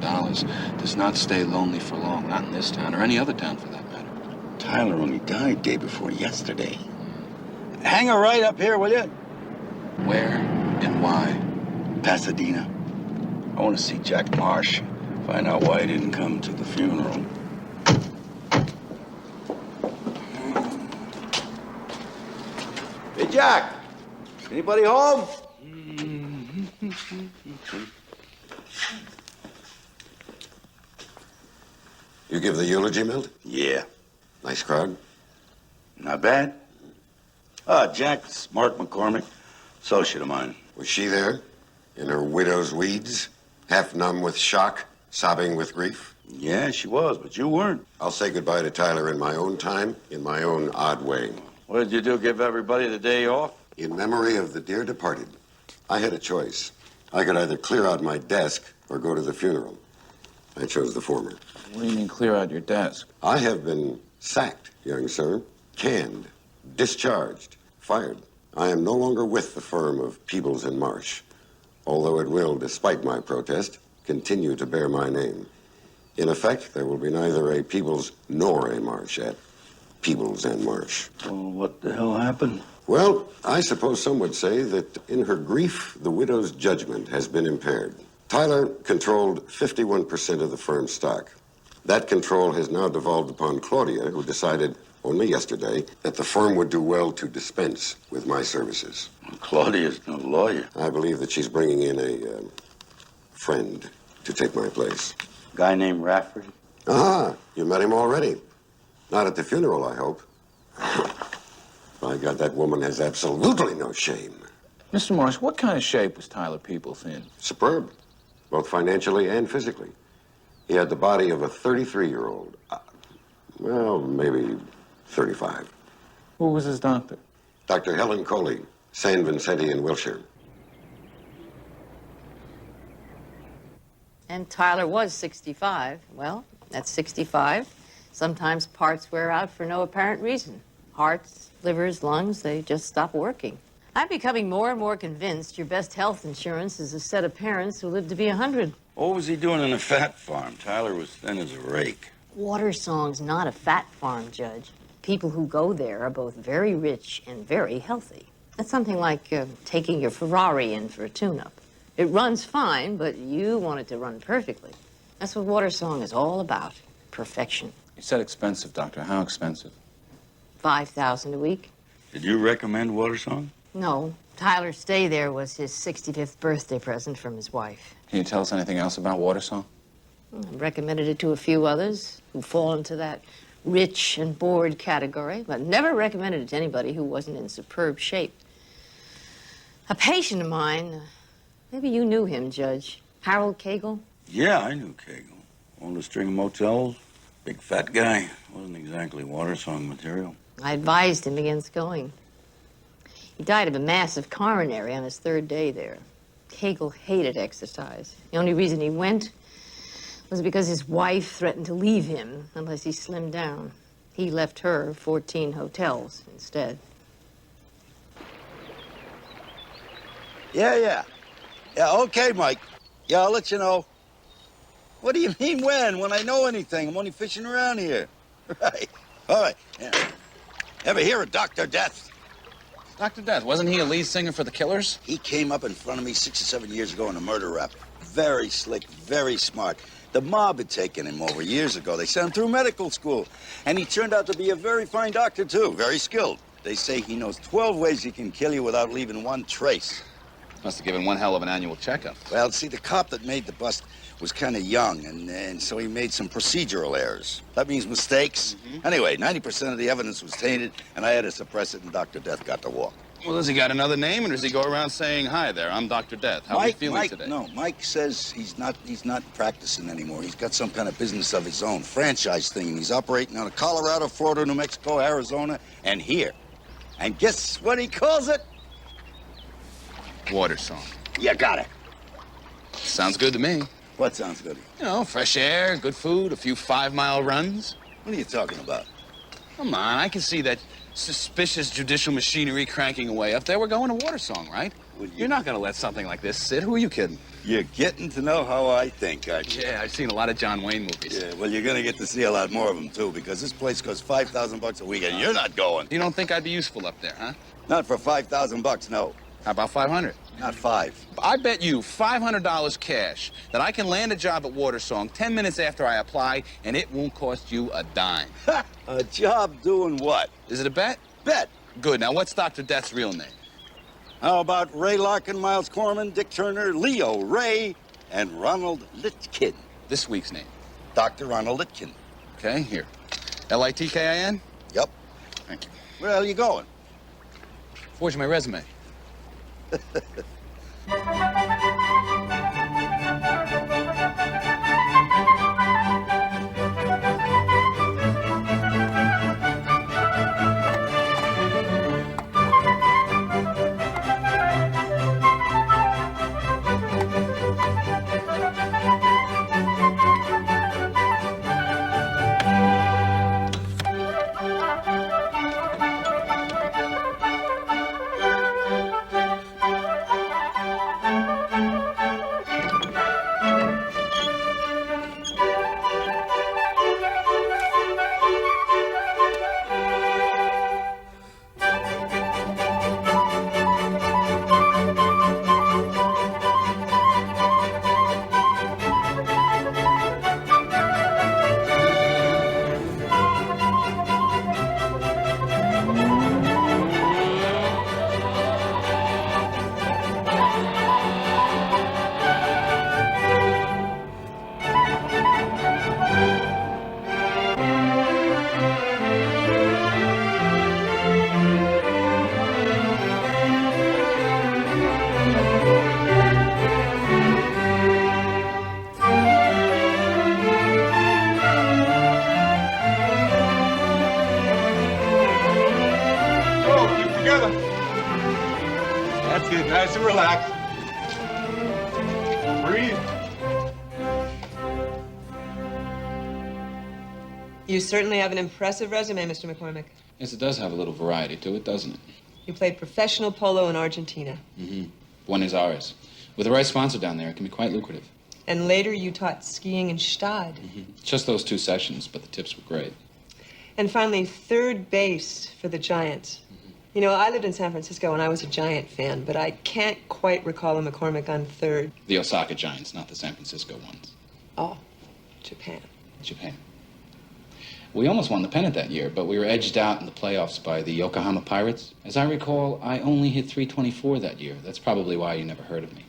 does not stay lonely for long. Not in this town, or any other town for that matter. Tyler only died day before yesterday. Hang her right up here, will you? Where and why? Pasadena. I want to see Jack Marsh. Find out why he didn't come to the funeral. Hey, Jack. Anybody home? You give the eulogy, Milt? Yeah. Nice crowd? Not bad. Jack's Mark McCormick, associate of mine. Was she there? In her widow's weeds? Half numb with shock? Sobbing with grief? Yeah, she was, but you weren't. I'll say goodbye to Tyler in my own time, in my own odd way. What did you do, give everybody the day off? In memory of the dear departed, I had a choice. I could either clear out my desk or go to the funeral. I chose the former. What do you mean, clear out your desk? I have been sacked, young sir. Canned. Discharged. Fired. I am no longer with the firm of Peebles and Marsh, although it will, despite my protest, continue to bear my name. In effect, there will be neither a Peebles nor a Marsh at Peebles and Marsh. Well, what the hell happened? Well, I suppose some would say that in her grief, the widow's judgment has been impaired. Tyler controlled 51% of the firm's stock. That control has now devolved upon Claudia, who decided only yesterday that the firm would do well to dispense with my services. Well, Claudia's no lawyer. I believe that she's bringing in a friend to take my place. Guy named Rafferty? Ah, you met him already. Not at the funeral, I hope. By God, that woman has absolutely no shame. Mr. Morris, what kind of shape was Tyler Peebles in? Superb, both financially and physically. He had the body of a 33-year-old. Well, maybe 35. Who was his doctor? Dr. Helen Coley, San Vicente in Wilshire. And Tyler was 65. Well, at 65, sometimes parts wear out for no apparent reason. Hearts, livers, lungs, they just stop working. I'm becoming more and more convinced your best health insurance is a set of parents who live to be 100. What was he doing in a fat farm? Tyler was thin as a rake. Watersong's not a fat farm, Judge. People who go there are both very rich and very healthy. That's something like taking your Ferrari in for a tune-up. It runs fine, but you want it to run perfectly. That's what Watersong is all about, perfection. You said expensive, Doctor. How expensive? $5,000 a week. Did you recommend Watersong? No. Tyler's stay there was his 65th birthday present from his wife. Can you tell us anything else about Watersong? I recommended it to a few others who fall into that rich and bored category, but never recommended it to anybody who wasn't in superb shape. A patient of mine, maybe you knew him, Judge, Harold Cagle? Yeah, I knew Cagle. Owned a string of motels. Big fat guy. Wasn't exactly Watersong material. I advised him against going. He died of a massive coronary on his third day there. Cagle hated exercise. The only reason he went was because his wife threatened to leave him unless he slimmed down. He left her 14 hotels instead. Yeah, okay, Mike. Yeah, I'll let you know. What do you mean when? When I know anything. I'm only fishing around here. Right. All right. Yeah. Ever hear of Dr. Death? Dr. Death, wasn't he a lead singer for the Killers? He came up in front of me 6 or 7 years ago in a murder rap. Very slick, very smart. The mob had taken him over years ago. They sent him through medical school. And he turned out to be a very fine doctor, too. Very skilled. They say he knows 12 ways he can kill you without leaving one trace. Must have given one hell of an annual checkup. Well, see, the cop that made the bust was kind of young, and so he made some procedural errors. That means mistakes. Anyway, 90% of the evidence was tainted, and I had to suppress it, and Dr. Death got to walk. Well, has he got another name, or does he go around saying, "Hi there, I'm Dr. Death"? How are you feeling today? No, Mike says he's not practicing anymore. He's got some kind of business of his own, franchise thing, and he's operating out of Colorado, Florida, New Mexico, Arizona, and here. And guess what he calls it? Watersong. You got it. Sounds good to me. What sounds good? You know, fresh air, good food, a few 5-mile runs. What are you talking about? Come on, I can see that suspicious judicial machinery cranking away up there. We're going to Watersong, right? You're not going to let something like this sit. Who are you kidding? You're getting to know how I think, aren't you? Yeah, I've seen a lot of John Wayne movies. Yeah, well, you're going to get to see a lot more of them, too, because this place costs $5,000 a week, and you're not going. You don't think I'd be useful up there, huh? Not for $5,000, no. How about 500? Not 5. I bet you $500 cash that I can land a job at Watersong 10 minutes after I apply, and it won't cost you a dime. A job doing what? Is it a bet? Bet. Good. Now, what's Dr. Death's real name? How about Ray Larkin, Miles Corman, Dick Turner, Leo Ray, and Ronald Litkin? This week's name. Dr. Ronald Litkin. Okay, here. Litkin? Yep. Thank you. Where the hell are you going? Forge my resume. You certainly have an impressive resume, Mr. McCormick. Yes, it does have a little variety to it, doesn't it? You played professional polo in Argentina. Mm-hmm. Buenos Aires. With the right sponsor down there, it can be quite lucrative. And later you taught skiing in Stade. Just those 2 sessions, but the tips were great. And finally, third base for the Giants. You know, I lived in San Francisco and I was a Giant fan, but I can't quite recall a McCormick on third. The Osaka Giants, not the San Francisco ones. Oh, Japan. Japan. We almost won the pennant that year, but we were edged out in the playoffs by the Yokohama Pirates. As I recall, I only hit .324 that year. That's probably why you never heard of me.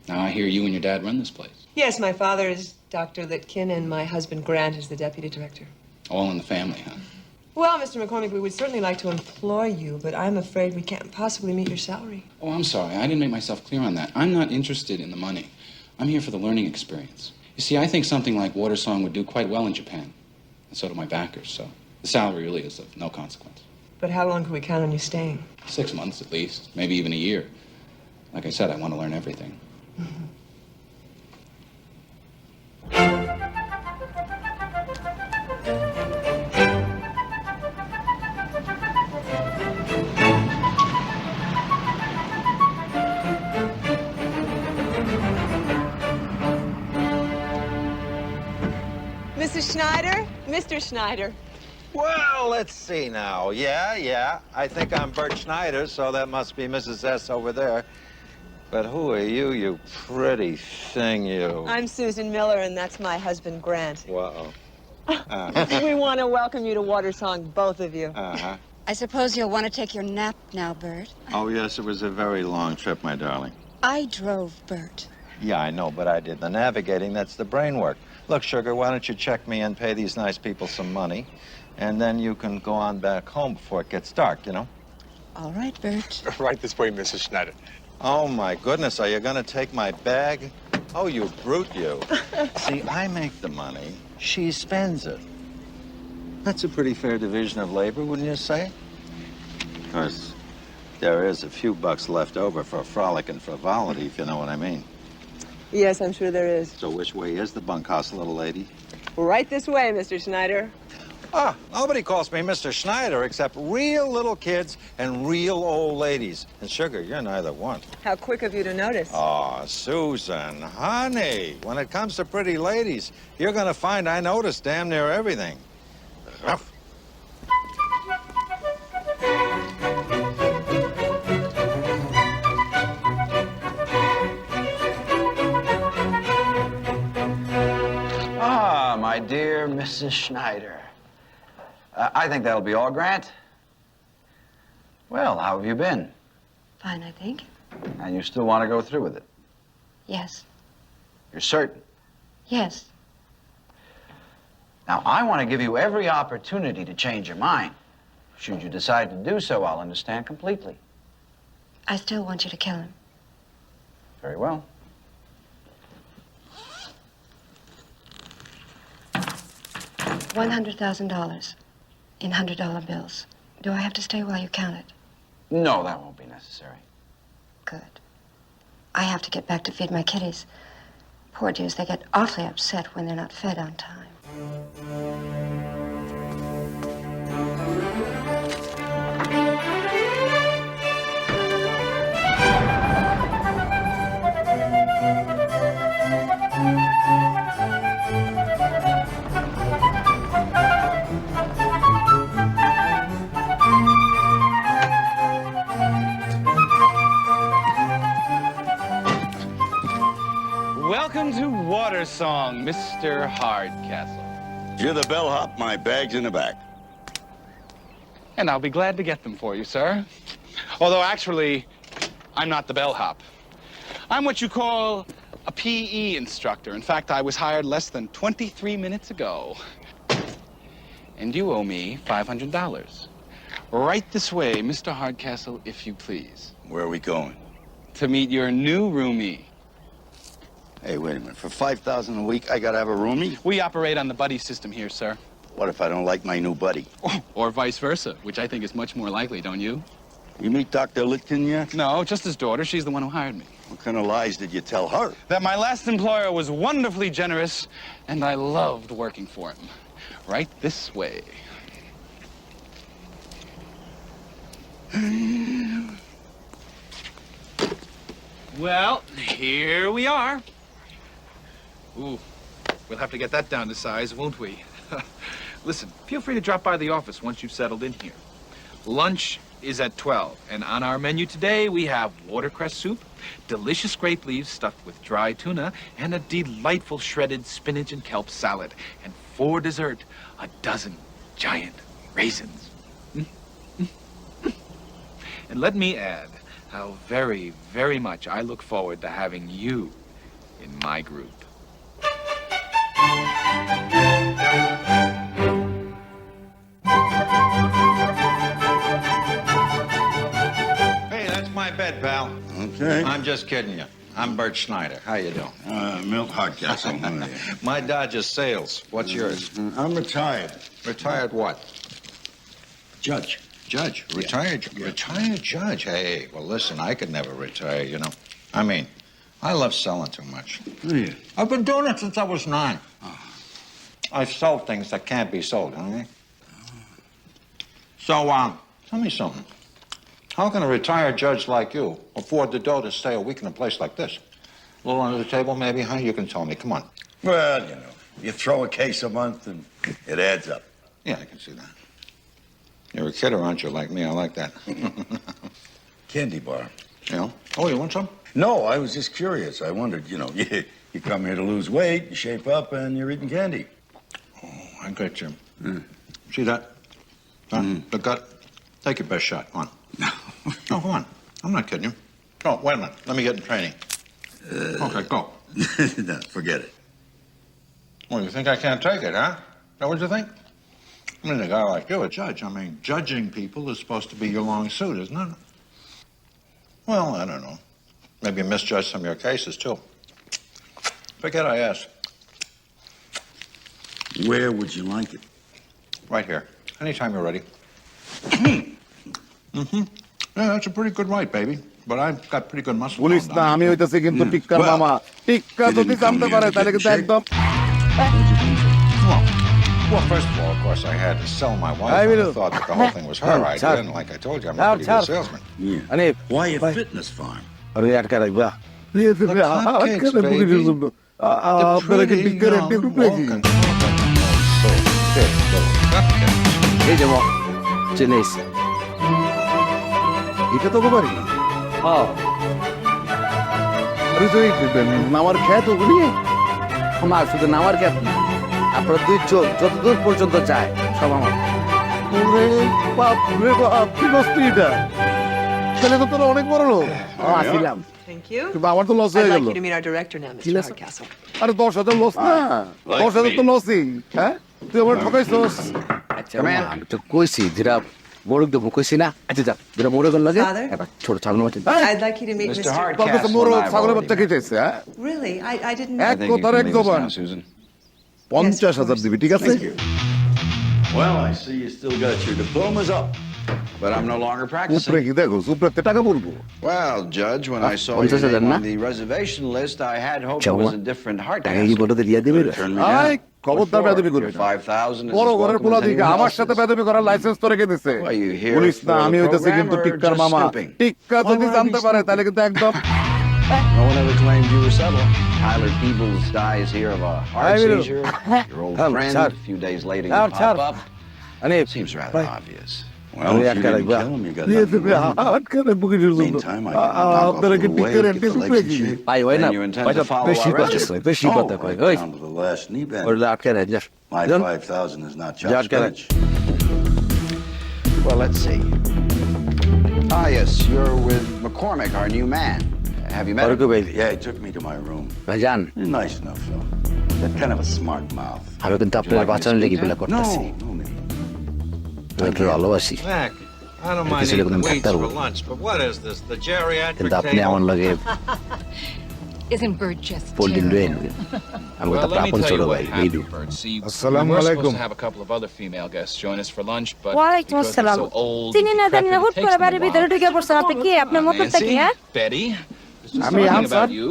Now I hear you and your dad run this place. Yes, my father is Dr. Litkin and my husband Grant is the deputy director. All in the family, huh? Well, Mr. McCormick, we would certainly like to employ you, but I'm afraid we can't possibly meet your salary. Oh, I'm sorry. I didn't make myself clear on that. I'm not interested in the money. I'm here for the learning experience. You see, I think something like Water Song would do quite well in Japan. And so do my backers, so the salary really is of no consequence. But how long can we count on you staying? 6 months at least, maybe even a year. Like I said, I want to learn everything. Mrs. Schneider? Mr. Schneider. Well, let's see now. Yeah. I think I'm Bert Schneider, so that must be Mrs. S. over there. But who are you, you pretty thing, you? I'm Susan Miller, and that's my husband, Grant. Whoa. We want to welcome you to Water Song, both of you. Uh-huh. I suppose you'll want to take your nap now, Bert. Oh, yes, it was a very long trip, my darling. I drove, Bert. Yeah, I know, but I did the navigating. That's the brain work. Look, sugar, why don't you check me and pay these nice people some money, and then you can go on back home before it gets dark, you know? All right, Bert. Right this way, Mrs. Schneider. Oh, my goodness, are you going to take my bag? Oh, you brute, you. See, I make the money, she spends it. That's a pretty fair division of labor, wouldn't you say? Of course, there is a few bucks left over for frolic and frivolity, if you know what I mean. Yes, I'm sure there is. So which way is the bunkhouse, little lady? Right this way, Mr. Schneider. Ah, nobody calls me Mr. Schneider except real little kids and real old ladies. And sugar, you're neither one. How quick of you to notice. Oh, Susan, honey, when it comes to pretty ladies, you're gonna find I notice damn near everything. Ruff. Ah, my dear Mrs. Schneider. I think that'll be all, Grant. Well, how have you been? Fine, I think. And you still want to go through with it? Yes. You're certain? Yes. Now, I want to give you every opportunity to change your mind. Should you decide to do so, I'll understand completely. I still want you to kill him. Very well. $100,000 in $100 bills. Do I have to stay while you count it? No, that won't be necessary. Good. I have to get back to feed my kitties. Poor dears, they get awfully upset when they're not fed on time. Welcome to Water Song, Mr. Hardcastle. You're the bellhop. My bag's in the back. And I'll be glad to get them for you, sir. Although, actually, I'm not the bellhop. I'm what you call a PE instructor. In fact, I was hired less than 23 minutes ago. And you owe me $500. Right this way, Mr. Hardcastle, if you please. Where are we going? To meet your new roomie. Hey, wait a minute. For $5,000 a week, I gotta have a roomie? We operate on the buddy system here, sir. What if I don't like my new buddy? Or vice versa, which I think is much more likely, don't you? You meet Dr. Litkin yet? No, just his daughter. She's the one who hired me. What kind of lies did you tell her? That my last employer was wonderfully generous, and I loved working for him. Right this way. Well, here we are. Ooh, we'll have to get that down to size, won't we? Listen, feel free to drop by the office once you've settled in here. Lunch is at 12, and on our menu today we have watercress soup, delicious grape leaves stuffed with dry tuna, and a delightful shredded spinach and kelp salad. And for dessert, a dozen giant raisins. And let me add how very, very much I look forward to having you in my group. Hey, that's my bed, pal. Okay. I'm just kidding you. I'm Bert Schneider. How you doing? Milt Hardcastle. My Dodge sales. What's yours? I'm retired. Retired what? Judge. Judge. Retired. Yeah. Retired judge. Hey, well, listen, I could never retire, you know. I mean, I love selling too much. Yeah. I've been doing it since I was 9. I sell things that can't be sold, you know what I mean? So, tell me something. How can a retired judge like you afford the dough to stay a week in a place like this? A little under the table, maybe, huh? You can tell me. Come on. Well, you know, you throw a case a month and it adds up. Yeah, I can see that. You're a kidder, aren't you? Like me, I like that. Candy bar. Yeah? Oh, you want some? No, I was just curious. I wondered, you know, you come here to lose weight, you shape up, and you're eating candy. Oh, I get you. See that? The gut? Take your best shot. Come on. No, come on. I'm not kidding you. Oh, wait a minute. Let me get in training. Okay, go. No, forget it. Well, you think I can't take it, huh? Is that what you think? I mean, a guy like you, a judge, I mean, judging people is supposed to be your long suit, isn't it? Well, I don't know. Maybe you misjudged some of your cases, too. Forget I asked. Where would you like it? Right here. Anytime you're ready. Yeah, that's a pretty good right, baby. But I've got pretty good muscle. Police না আমি হইতাছি কিন্তু টিক্কার মামা টিক্কা যদি জানতে পারে তাহলে কিন্তু একদম Well, first of all, of course, I had to sell my wife. I thought that the whole thing was her idea, and like I told you, I'm a pretty good salesman. Yeah. Why a fitness farm? আরে আটকা রাখবা এই যে চিনিস এটা তো বাড়ি হ্যাঁ আরে তুই নামার খেত ওগুলি আমার শুধু নামার খেত না আপনার দুই চোখ যতদূর পর্যন্ত যায় সব আমার বাপ রে বাপ কি বস্তু এটা তাহলে তো তোরা অনেক বড় লোক আসিলাম Thank you. কিন্তু আমার তো লস হয়ে I'd গেল like you to meet our director now, Mr. Hardcastle. আরে 10,000 লস না 10,000 তো লসই হ্যাঁ তুই আমার ঠকাইছস আচ্ছা আমি তো কইছি যেটা মোরগ দেবো কইছি না আচ্ছা যা যেটা মোরগের লাগে এবার ছোট ছাগল মাছ I'd like you to meet Mr. Hardcastle. মোরগ ছাগলের বাচ্চা খেতেছে হ্যাঁ Really? I didn't এক কথার এক জবান 50,000 দিবি ঠিক আছে Well, I see you still got your diplomas up. But I'm no longer practicing. উপরে কি দেখো উপরে টাকা পড়বো Well, Judge, when I saw your name on the reservation list, I had hoped it was a different টাকা কি Hardcastle. বড়দের ইয়া দিবে আই খবরদার বেদবি করবে 5,000 is বড় as ঘরের welcome পোলা as দিকে anyone আমার else's. সাথে বেদবি করার লাইসেন্স তো রেখে দিছে Why, you here পুলিশ না for আমি the হইতাছি কিন্তু program or টিক্কার just মামা snooping? টিক্কা যদি জানতে পারে তাহলে কিন্তু একদম No one ever claimed you were settled. Tyler Peebles dies here of a heart seizure. Your old friend, a few days later, you pop up. Seems rather obvious. Well, if you didn't kill him, you got nothing to do. Meantime, I can knock off a little weight, get the legs in shape. Then you intend to follow our record. Down to the last knee bend. My 5,000 is not child's play. Well, let's see. Ah, yes, you're with McCormick, our new man. Have you met him? Yeah, he took me to my room. Nice enough, though. Got kind of a smart mouth. আমি কিন্তু আপনার বাঁচানোর লেগে বিলা করতেছি ভালোবাসি Mac, I don't mind ਕਿਸੇ eating ਨੂੰ weights খাতা for lunch, but what is this, the geriatric কিন্তু আপনি table? আমার লাগে Isn't Bert just পোল্ডিন রেন আমি Well, তো let me আপন tell ছোট you ভাই what happened, এইডু Bert. See, we Assalamu were alaikum. supposed to have a couple of other female guests join us for lunch, but ওয়ালাইকুম because আসসালাম they're so old, চিনি না জানি না decrepit, হুট it করে takes বাড়ির them a ভিতরে while. ঢুকে পড়ছেন আপনি কি আপনার মতলবটা কি Nancy, হ্যাঁ Betty, this is আমি talking আনসার about you.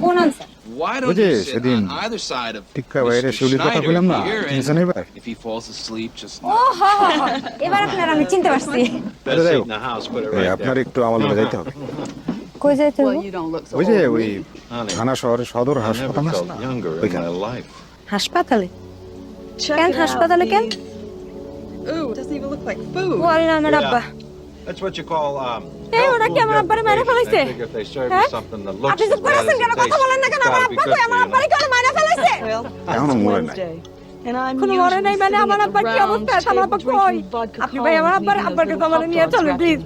কোন আনসার Why don't বুঝে you sit সেদিন on either side of টিক্কা বাইরে Mr. শিউলির কথা Schneider কইলাম না here, চিনছেন and এবার if he falls asleep, just ও হ হ হ এবার আপনার আমি চিনতে পারছি আরে যাই হোক, এই আপনার একটু আমার লগে যাইতে হবে কই যাইতে হবে ওই যে ওই থানা শহরের সদর হাসপাতাল আছে না ওইখানে হাসপাতালে কেন হাসপাতালে কেন Ooh, it doesn't even look like food. ও আল্লাহ আমার আব্বা That's what you call, এই ওরা কি আমার আব্বারে মেরে ফেলাইছে I figure if they serve হ্যাঁ? you something that looks আপনি as চুপ করে bad আছেন as কেন it কথা tastes, বলেন না কেন it's আমার gotta be আব্বা good কই for আমার you, আব্বারে কেন মেরে ফেলাইছে এখনো মরে নাই And I'm কোনো মরে নাই মানে আমার আব্বার কি অবস্থা আছে আমার আব্বা কই আপনি ভাই আমার আব্বাকে তো আমার নিয়ে চলুন please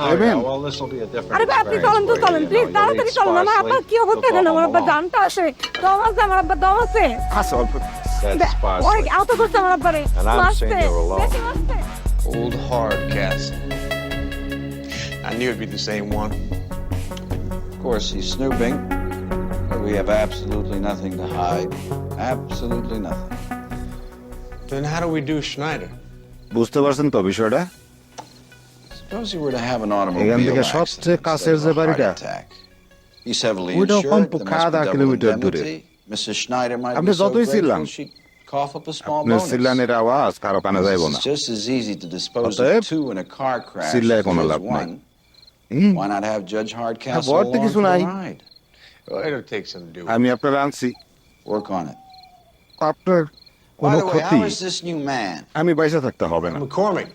Oh, yeah, well, this will be a different আরে ভাই আপনি চলুন তো চলুন প্লিজ তাড়াতাড়ি চলুন আমার আব্বার কি অবস্থা এখন আমার আব্বা জানটা আসে দম আছে আমার আব্বা দম আছে আছে অল্প That's parsley. অনেক আউট করছে আমার আব্বারে And I'm মারছে saying you're alone. বেশি মারছে Old Hardcastle. I knew it'd be the same one. Of course, he's snooping, but we have absolutely nothing to hide. Absolutely nothing. Then how do we do Schneider? বুঝতে পারছেন তো বিষয়টা Suppose he were to have an এখান automobile থেকে accident সবচেয়ে instead কাছের of যে a heart বাড়িটা attack. He's heavily ওইটাও insured. কমপক্ষে There must আধা be double কিলোমিটার দূরে indemnity. Mrs. Schneider might আপনি be so যতই চিল্লান grateful she'd cough up a small আপনার bonus. চিল্লানের আওয়াজ কারো কানে যাইব না It's just as easy to dispose অতএব, of two in a car crash চিল্লায় as কোনো it is লাভ নাই one. Why not have Judge Hardcastle বলতে along কিছু for নাই the ride? Well, it'll take some doing. আমি আপনার আনছি Work on it. আপনার By কোনো the way, ক্ষতি how is this new man? আমি বাইসা থাকতে হবে না McCormick.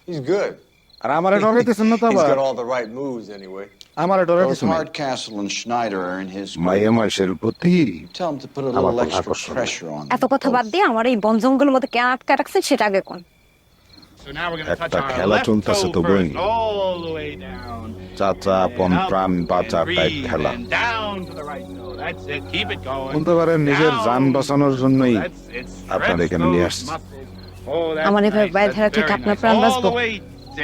He's good. আর আমারে ডরাইতেছেন না তো He's আবার got all the right moves anyway. আমারে Both ডরাইতেছেন না Hardcastle and Schneider are in his মাইয়া group. মাইশের প্রতি Tell him to put a আমার little কোনো extra আকর্ষণ নেই। pressure on এত কথা বাদ দিয়ে আমার এই বন জঙ্গলের মধ্যে কেন আটকা রাখছে সেটা আগে কোন So now we're going to touch একটা our খেলা left চলতেছে toe তো বই first, all the way down. চাচা আপন প্রাণ বাঁচা টাইপ Breathe, খেলা and down to the right toe. That's it. Keep it going. বলতে পারেন নিজের যান বাঁচানোর জন্যই That's it. আপনার Stretch এখানে নিয়ে those আসছি muscles. Oh, that's আমার এভাবে nice. বাইরে That's ধরা ঠিক very আপনার nice. প্রাণ All বাঁচবো the way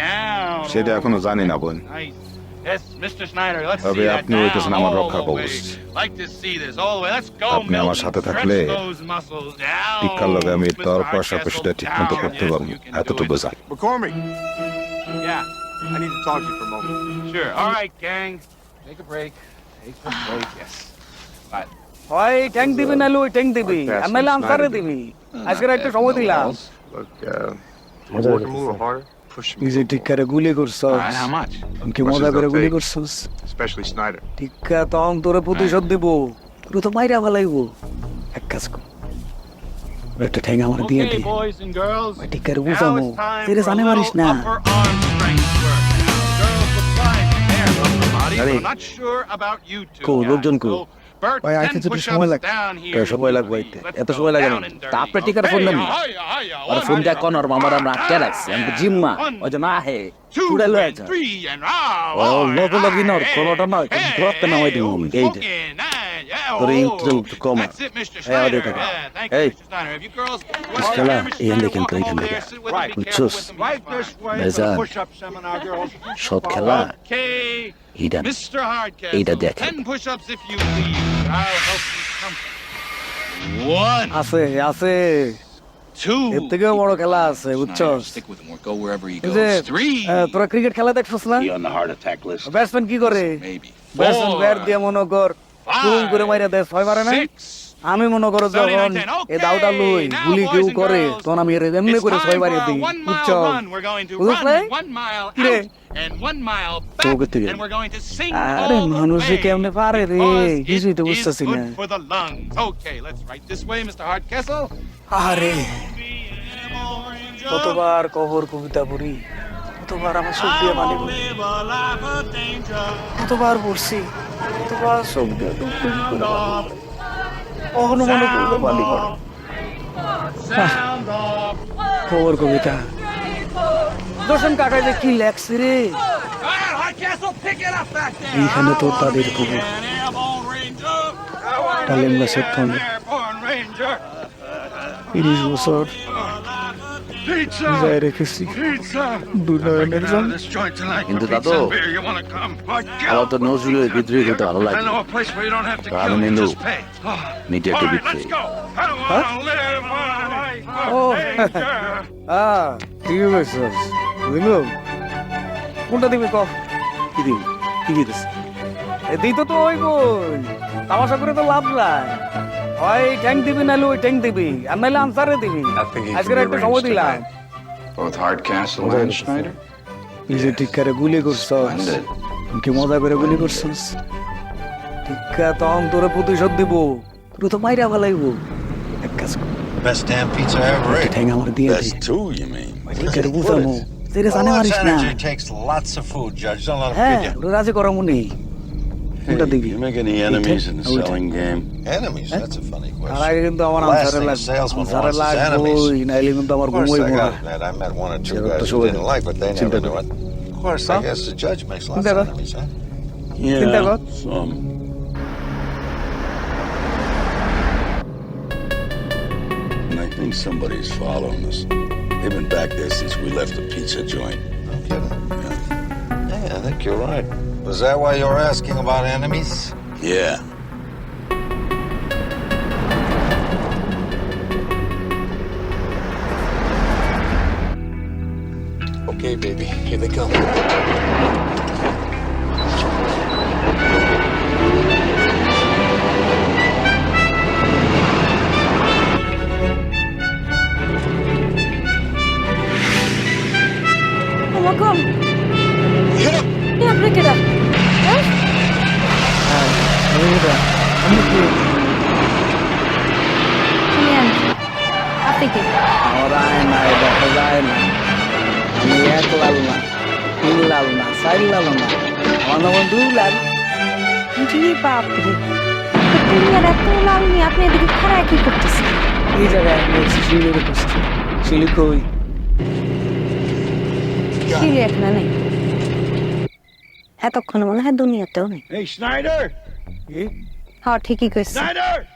down. সেটা এখনো জানি না বোন Nice. Yes, Mr. Schneider, let's তবে see that আপনি হইতেছেন down আমার all রক্ষা the way. কবচ Like to see this all the way. Let's go, আপনি আমার Milton. সাথে Stretch থাকলে those muscles down. টিক্কার লগে আমি Mr. তোর পয়সা Hardcastle, পেশটা ঠিক মতো down. করতে Yes, পারবো you can do এতটুকু it. জানি McCormick, Yeah. I need to talk to you for a moment. Sure. All right, gang. Take a break. Take a break. Yes. Bye. হয় tank দিবি না Luis tank দিবি আমি নাইলে আনসারে দিবি আজকে একটু সময় দিলাম Look, work him a little harder. Push him. নিজে টিক্কারে গুলি করছস All right, how much? কি মজা করে গুলি করছস Especially Snyder. টিক্কা তখন তোরে প্রতিশোধ দিব পুরো তো মাইরা ফেলাইব এক কাজ কর একটা ঠ্যাং আমার দিয়ে Okay, the boys and girls. ওই টিক্কারে Now বুঝামু it's time তেরে for a জানে মারিস little না upper arm strength work. Girls look fine in their upper body, but Ready? I'm not sure about you two co guys. লোকজন কো So, Bert, ভাই 10 আইতে যদি push-ups সময় লাগে down here. সময় লাগবে আইতে Let's এত go সময় লাগে না down and dirty. তা আপনি টিকার ফোন দেন না আর ফোনটা কনর মামার আমরা আটকে রাখছি আমি জিম্মা ওই যে না হে চুড়ে লয়ে যা ও লোক লগি নর কোনটা নয় ধরতে না ওই দিন এই যে তোর ইন্টারভিউ কম এই আদে থাকে এই ইসলা এই এন্ড কিন্তু এই এন্ড বুঝছস Right this way for Besan. the push-up seminar, girls. সব খেলা Okay, ইডা Mr. Hardcastle. এইটা দেখেন 10 push-ups if you please. I'll help you comfortably. 1, আছে আছে 2. এর থেকেও বড় খেলা আছে বুঝছস Stick with him or go wherever he এই যে goes. 3. তোরা ক্রিকেট খেলা দেখছস না on the heart attack list? Batsman কি করে Maybe. ব্যাটসম্যান ব্যাট দিয়ে মনে কর গুম করে মাইরা দেয় ছয় মারে না 6. আমি মনে করো যখন এ দাউটা লই গুলি কেউ করে তখন আমি এর এমনি করে ছয় মারিয়ে দিই বুঝছো বুঝছ নাই কিরে তোকে থেকে আরে মানুষে কেমনে পারে রে কিছুই তো বুঝতেছি না Okay, let's right this way, Mr. Hardcastle. আরে কতবার কবর কবিতা পড়ি কতবার আমার চোখ দিয়ে পানি পড়ি কতবার পড়ছি কতবার চোখ দিয়ে কখনো মনে করলে পানি পড়ে খবর কবিতা দর্শন কাকা যে কি লেখছে রে এইখানে তো তাদের খবর ডালিম গাছের ফোনে 30 বছর বিজয় রেখেছি দুর্নয়নের জন্য কিন্তু দাদু আমার তো নজরুলের বিদ্রোহী করতে ভালো লাগে আমি নিন্দু নিটে একটু বিক্রি ও ঠিক আছে বুঝলো কোনটা দিবি কফ কি দিবি কি দিস এই তো ওই বই তামাশা করে তো লাভ নাই হয় ট্যাঙ্ক দিবি নাহলে ওই ট্যাঙ্ক দিবি আর নাহলে আনসারে দিবি আজকের একটু সময় দিলাম Both Hardcastle and Schneider? নিজে টিক্কারে গুলি করছস কি মজা করে গুলি করছস টিক্কা তখন তোরে প্রতিশোধ দিব তোর তো মাইরা ফেলাইব এক কাজ কর Best damn pizza I ever ate. ঠ্যাং আমার দিয়ে দে Best two, you mean? টিক্কারে বুঝামু তেরে জানে Well, মারিস this না energy takes lots of food, Judge. Don't let him হ্যাঁ feed you. ওরে রাজি করামুনি কোনটা দিবি You make any enemies in the selling game? Enemies? That's a funny R question. আগে কিন্তু আমার Last আনসারে thing a লাগবে salesman আনসারে wants is enemies. লাগবে নাইলে কিন্তু আমার Of course, ঘুমই I না got that. I met one or two guys who didn't like, but they never knew it. Of course, I guess the judge makes lots of enemies, huh? Yeah, some. And I think somebody's following us. They've been back there since we left the pizza joint. No kidding. Yeah, I think you're right. Was that why you were asking about enemies? Yeah. Okay, baby, here they come. Welcome. Yeah, pick it up. Huh? Apa itu? Orang naik dah lain. Dia kelalu na, kelalu na, saya lalu na. Orang dulu lalu. জি বাপরে দুনিয়ার এত লাল নিয়ে আপনি এদিকে খারাপ কি করতেছেন এই জায়গায় শিলির উপস্থিত শিলি কই শিলি এখানে নেই এতক্ষণ মনে হয় দুনিয়াতেও নেই Hey, Schneider! হ্যাঁ ঠিকই কইছে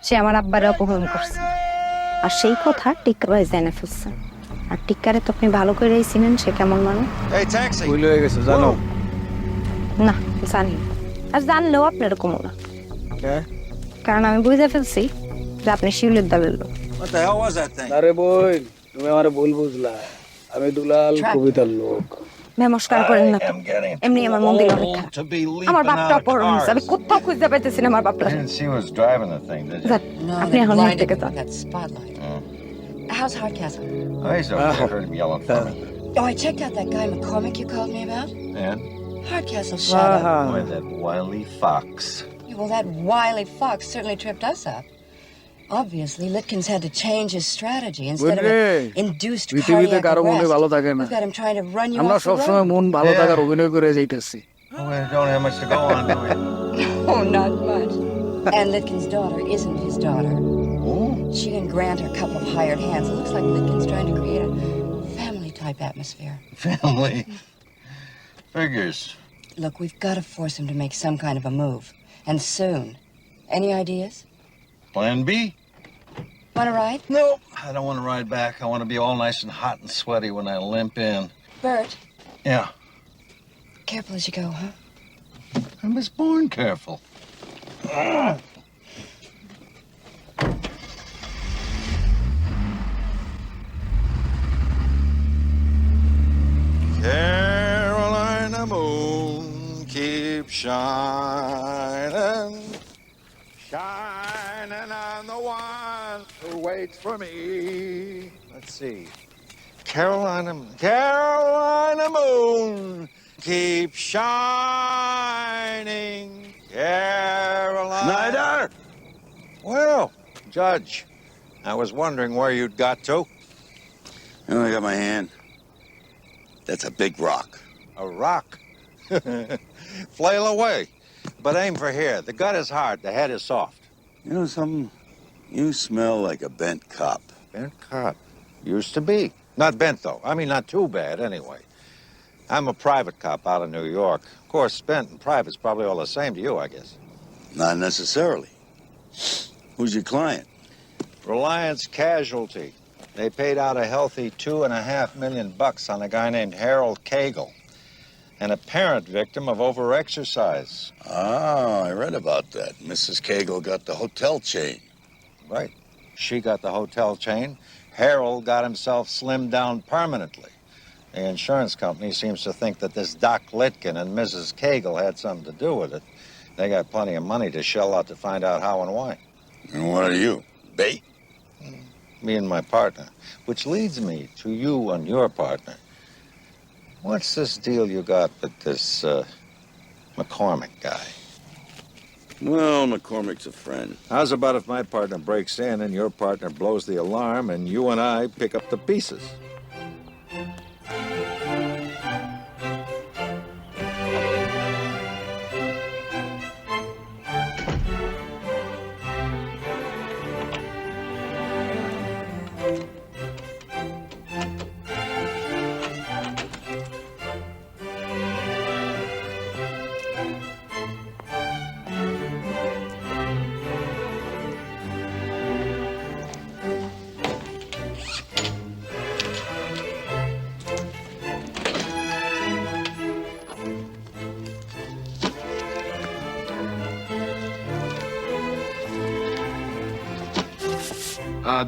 সে আমার আব্বারে অপহরণ করছে আর সেই কথা টিক্কা ভাই জেনে ফেলছে আর টিক্কারে তো আপনি ভালো করেই চিনেন সে কেমন মানুষ Hey, taxi! ভুল হয়ে গেছে জানো না জানি আর জানলেও আপনার কমো না কারণ আমি বুঝে ফেলছি যে আপনি শিউলির দলের লোক What the hell was that thing? আরে বই তুমি আমারে ভুল বুঝলা আমি দুলাল কবিতার লোক নমস্কার করেন না তো এমনি আমার মন্দির অনেক খারাপ আমার বাপটা অপহরণ হয়েছে আমি কোথাও খুঁজতে পাইতেছি না আমার বাপটা You didn't see who was driving the thing, did you? আপনি এখন নিয়ে থেকে তো That spotlight. How's Hardcastle? Oh, he's okay. I heard him yelling for me. Oh, I checked out that guy McCormick you called me about. And? Hardcastle shot up. Boy, that wily fox. Yeah, well, that wily fox certainly tripped us up. Obviously, Litkins had to change his strategy. Instead of an induced পৃথিবীতে cardiac কারো মনে arrest, ভালো থাকে না we've got him trying to run you আমরা off the সব সময় road. মন ভালো থাকার অভিনয় করে যাইতেছি Oh, we don't have much to go on, do we? Oh, not much. And Litkins' daughter isn't his daughter. She and Grant are a couple of hired hands. It looks like Litkins trying to create a family-type atmosphere. Family. Figures. Look, we've got to force him to make some kind of a move. And soon. Any ideas? Plan B? Want to ride? No, I don't want to ride back. I want to be all nice and hot and sweaty when I limp in. Bert, Yeah, careful as you go, huh? I was born careful. Carolina moon, keep shining, shining on the one who waits for me. Let's see. Carolina moon, keep shining, Carolina. Schneider! Well, Judge, I was wondering where you'd got to. I only got my hand. That's a big rock. A rock? Flail away. But aim for here. The gut is hard, the head is soft. You know something? You smell like a bent cop. Bent cop? Used to be. Not bent, though. I mean, not too bad, anyway. I'm a private cop out of New York. Of course, bent and private's probably all the same to you, I guess. Not necessarily. Who's your client? Reliance Casualty. They paid out a healthy $2.5 million on a guy named Harold Cagle, an apparent victim of overexercise. Ah, I read about that. Mrs. Cagle got the hotel chain. Right. She got the hotel chain. Harold got himself slimmed down permanently. The insurance company seems to think that this Doc Litkin and Mrs. Cagle had something to do with it. They got plenty of money to shell out to find out how and why. And what are you, bait? Me and my partner. Which leads me to you and your partner. What's this deal you got with this McCormick guy? Well, McCormick's a friend. How's about if my partner breaks in and your partner blows the alarm and you and I pick up the pieces?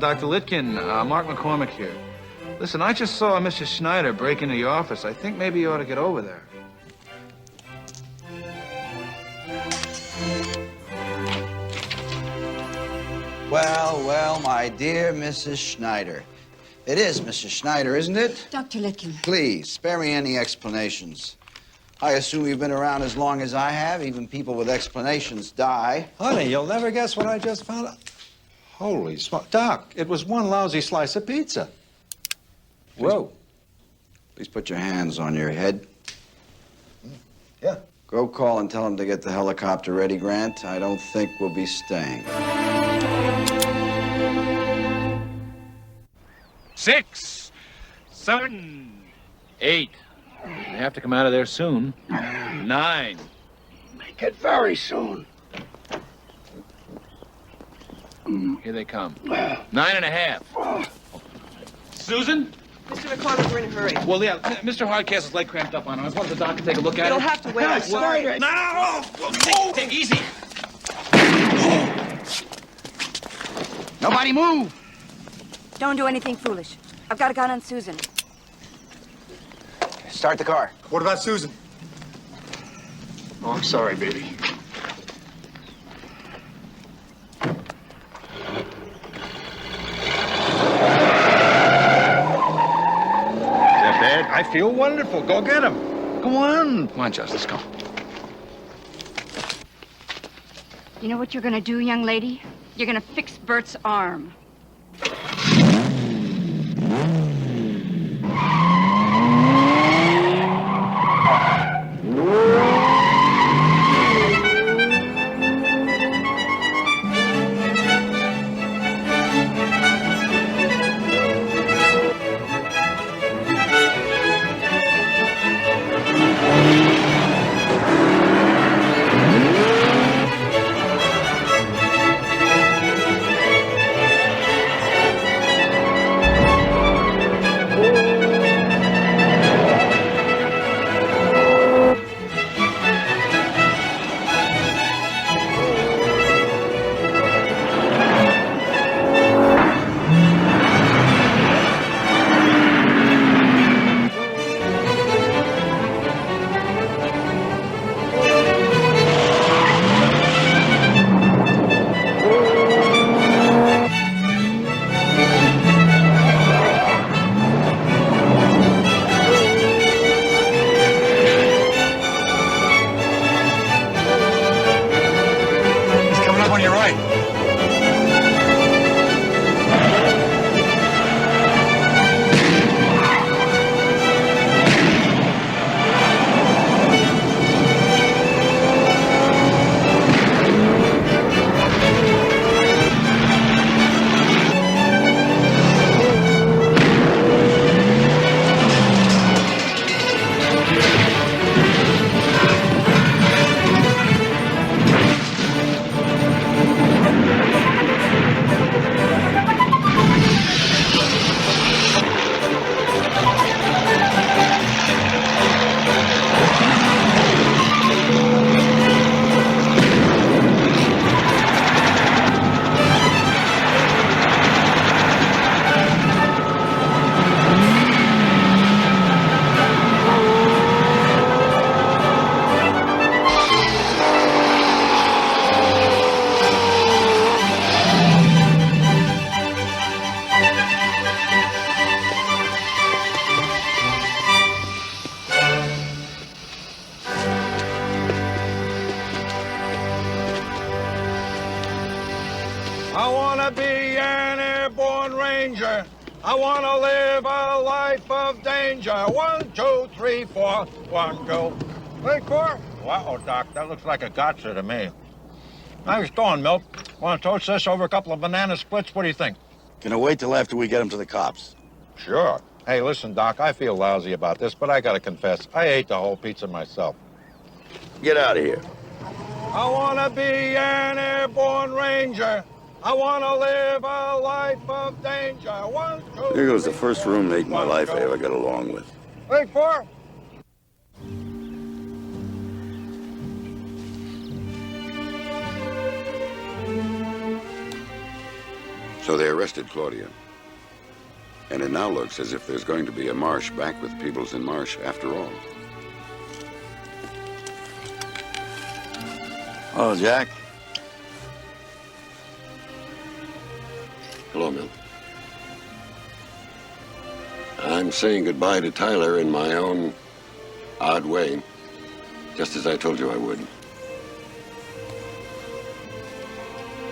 Dr. Litkin, Mark McCormick here. Listen, I just saw Mrs. Schneider break into the office. I think maybe you ought to get over there. Well, my dear Mrs. Schneider. It is Mrs. Schneider, isn't it? Dr. Litkin. Please, spare me any explanations. I assume you've been around as long as I have. Even people with explanations die. Honey, you'll never guess what I just found out. Holy smoke. Doc, it was one lousy slice of pizza. Whoa. Please put your hands on your head. Yeah. Go call and tell him to get the helicopter ready, Grant. I don't think we'll be staying. 6, 7, 8. They have to come out of there soon. 9. Make it very soon. Here they come. 9.5. Susan? Mr. McCormick, we're in a hurry. Well, yeah, Mr. Hardcastle's leg cramped up on him. I just wanted the doctor to take a look at it. It'll have to wait. Well, no! Take easy. Nobody move! Don't do anything foolish. I've got a gun on Susan. Start the car. What about Susan? Oh, I'm sorry, baby. Bad. I feel wonderful. Go get him. Go on. Come on, Justice, come. You know what you're gonna do, young lady? You're gonna fix Bert's arm. I want to be an airborne ranger. I want to live a life of danger. 1, 2, 3, 4. 1, 2, 3, 4. Wow, Doc, that looks like a gotcha to me. How's it going, Milt? Want to toast this over a couple of banana splits? What do you think? Can I wait till after we get him to the cops? Sure. Hey, listen, Doc, I feel lousy about this, but I gotta confess, I ate the whole pizza myself. Get out of here. I want to be an airborne ranger. I want to live a life of danger. 1, 2, Here goes the first roommate in my life I ever got along with. 3, 4. So they arrested Claudia. And it now looks as if there's going to be a marsh back with Peebles and Marsh after all. Oh, Jack. Hello, Milt. I'm saying goodbye to Tyler in my own odd way, just as I told you I would.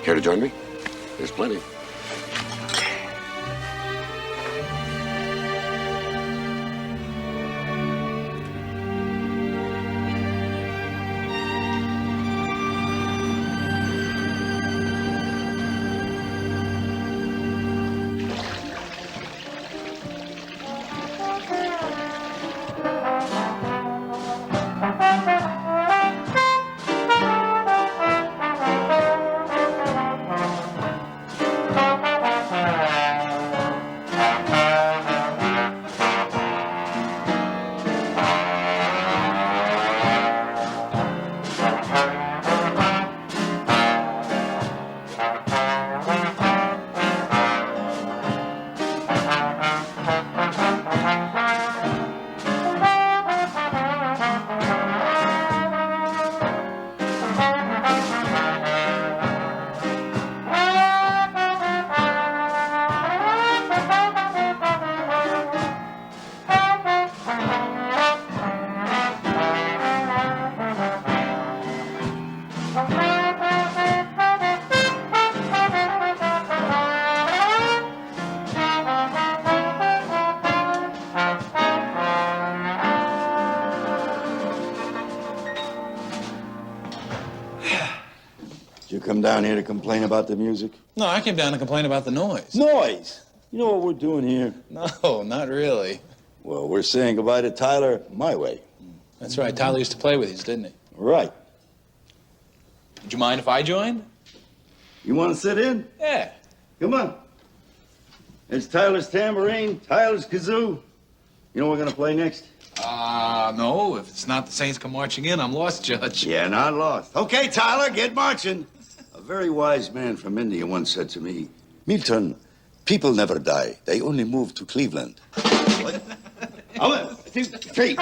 Care to join me? There's plenty. You come down here to complain about the music? No, I came down to complain about the noise. Noise? You know what we're doing here? No, not really. Well, we're saying goodbye to Tyler my way. That's right. Tyler used to play with these, didn't he? Right. Would you mind if I joined? You want to sit in? Yeah. Come on. It's Tyler's tambourine, Tyler's kazoo. You know what we're going to play next? No. If it's not the Saints come marching in, I'm lost, Judge. Yeah, not lost. Okay, Tyler, get marching. A very wise man from India once said to me, Milton, people never die. They only move to Cleveland. 1, 2, 3.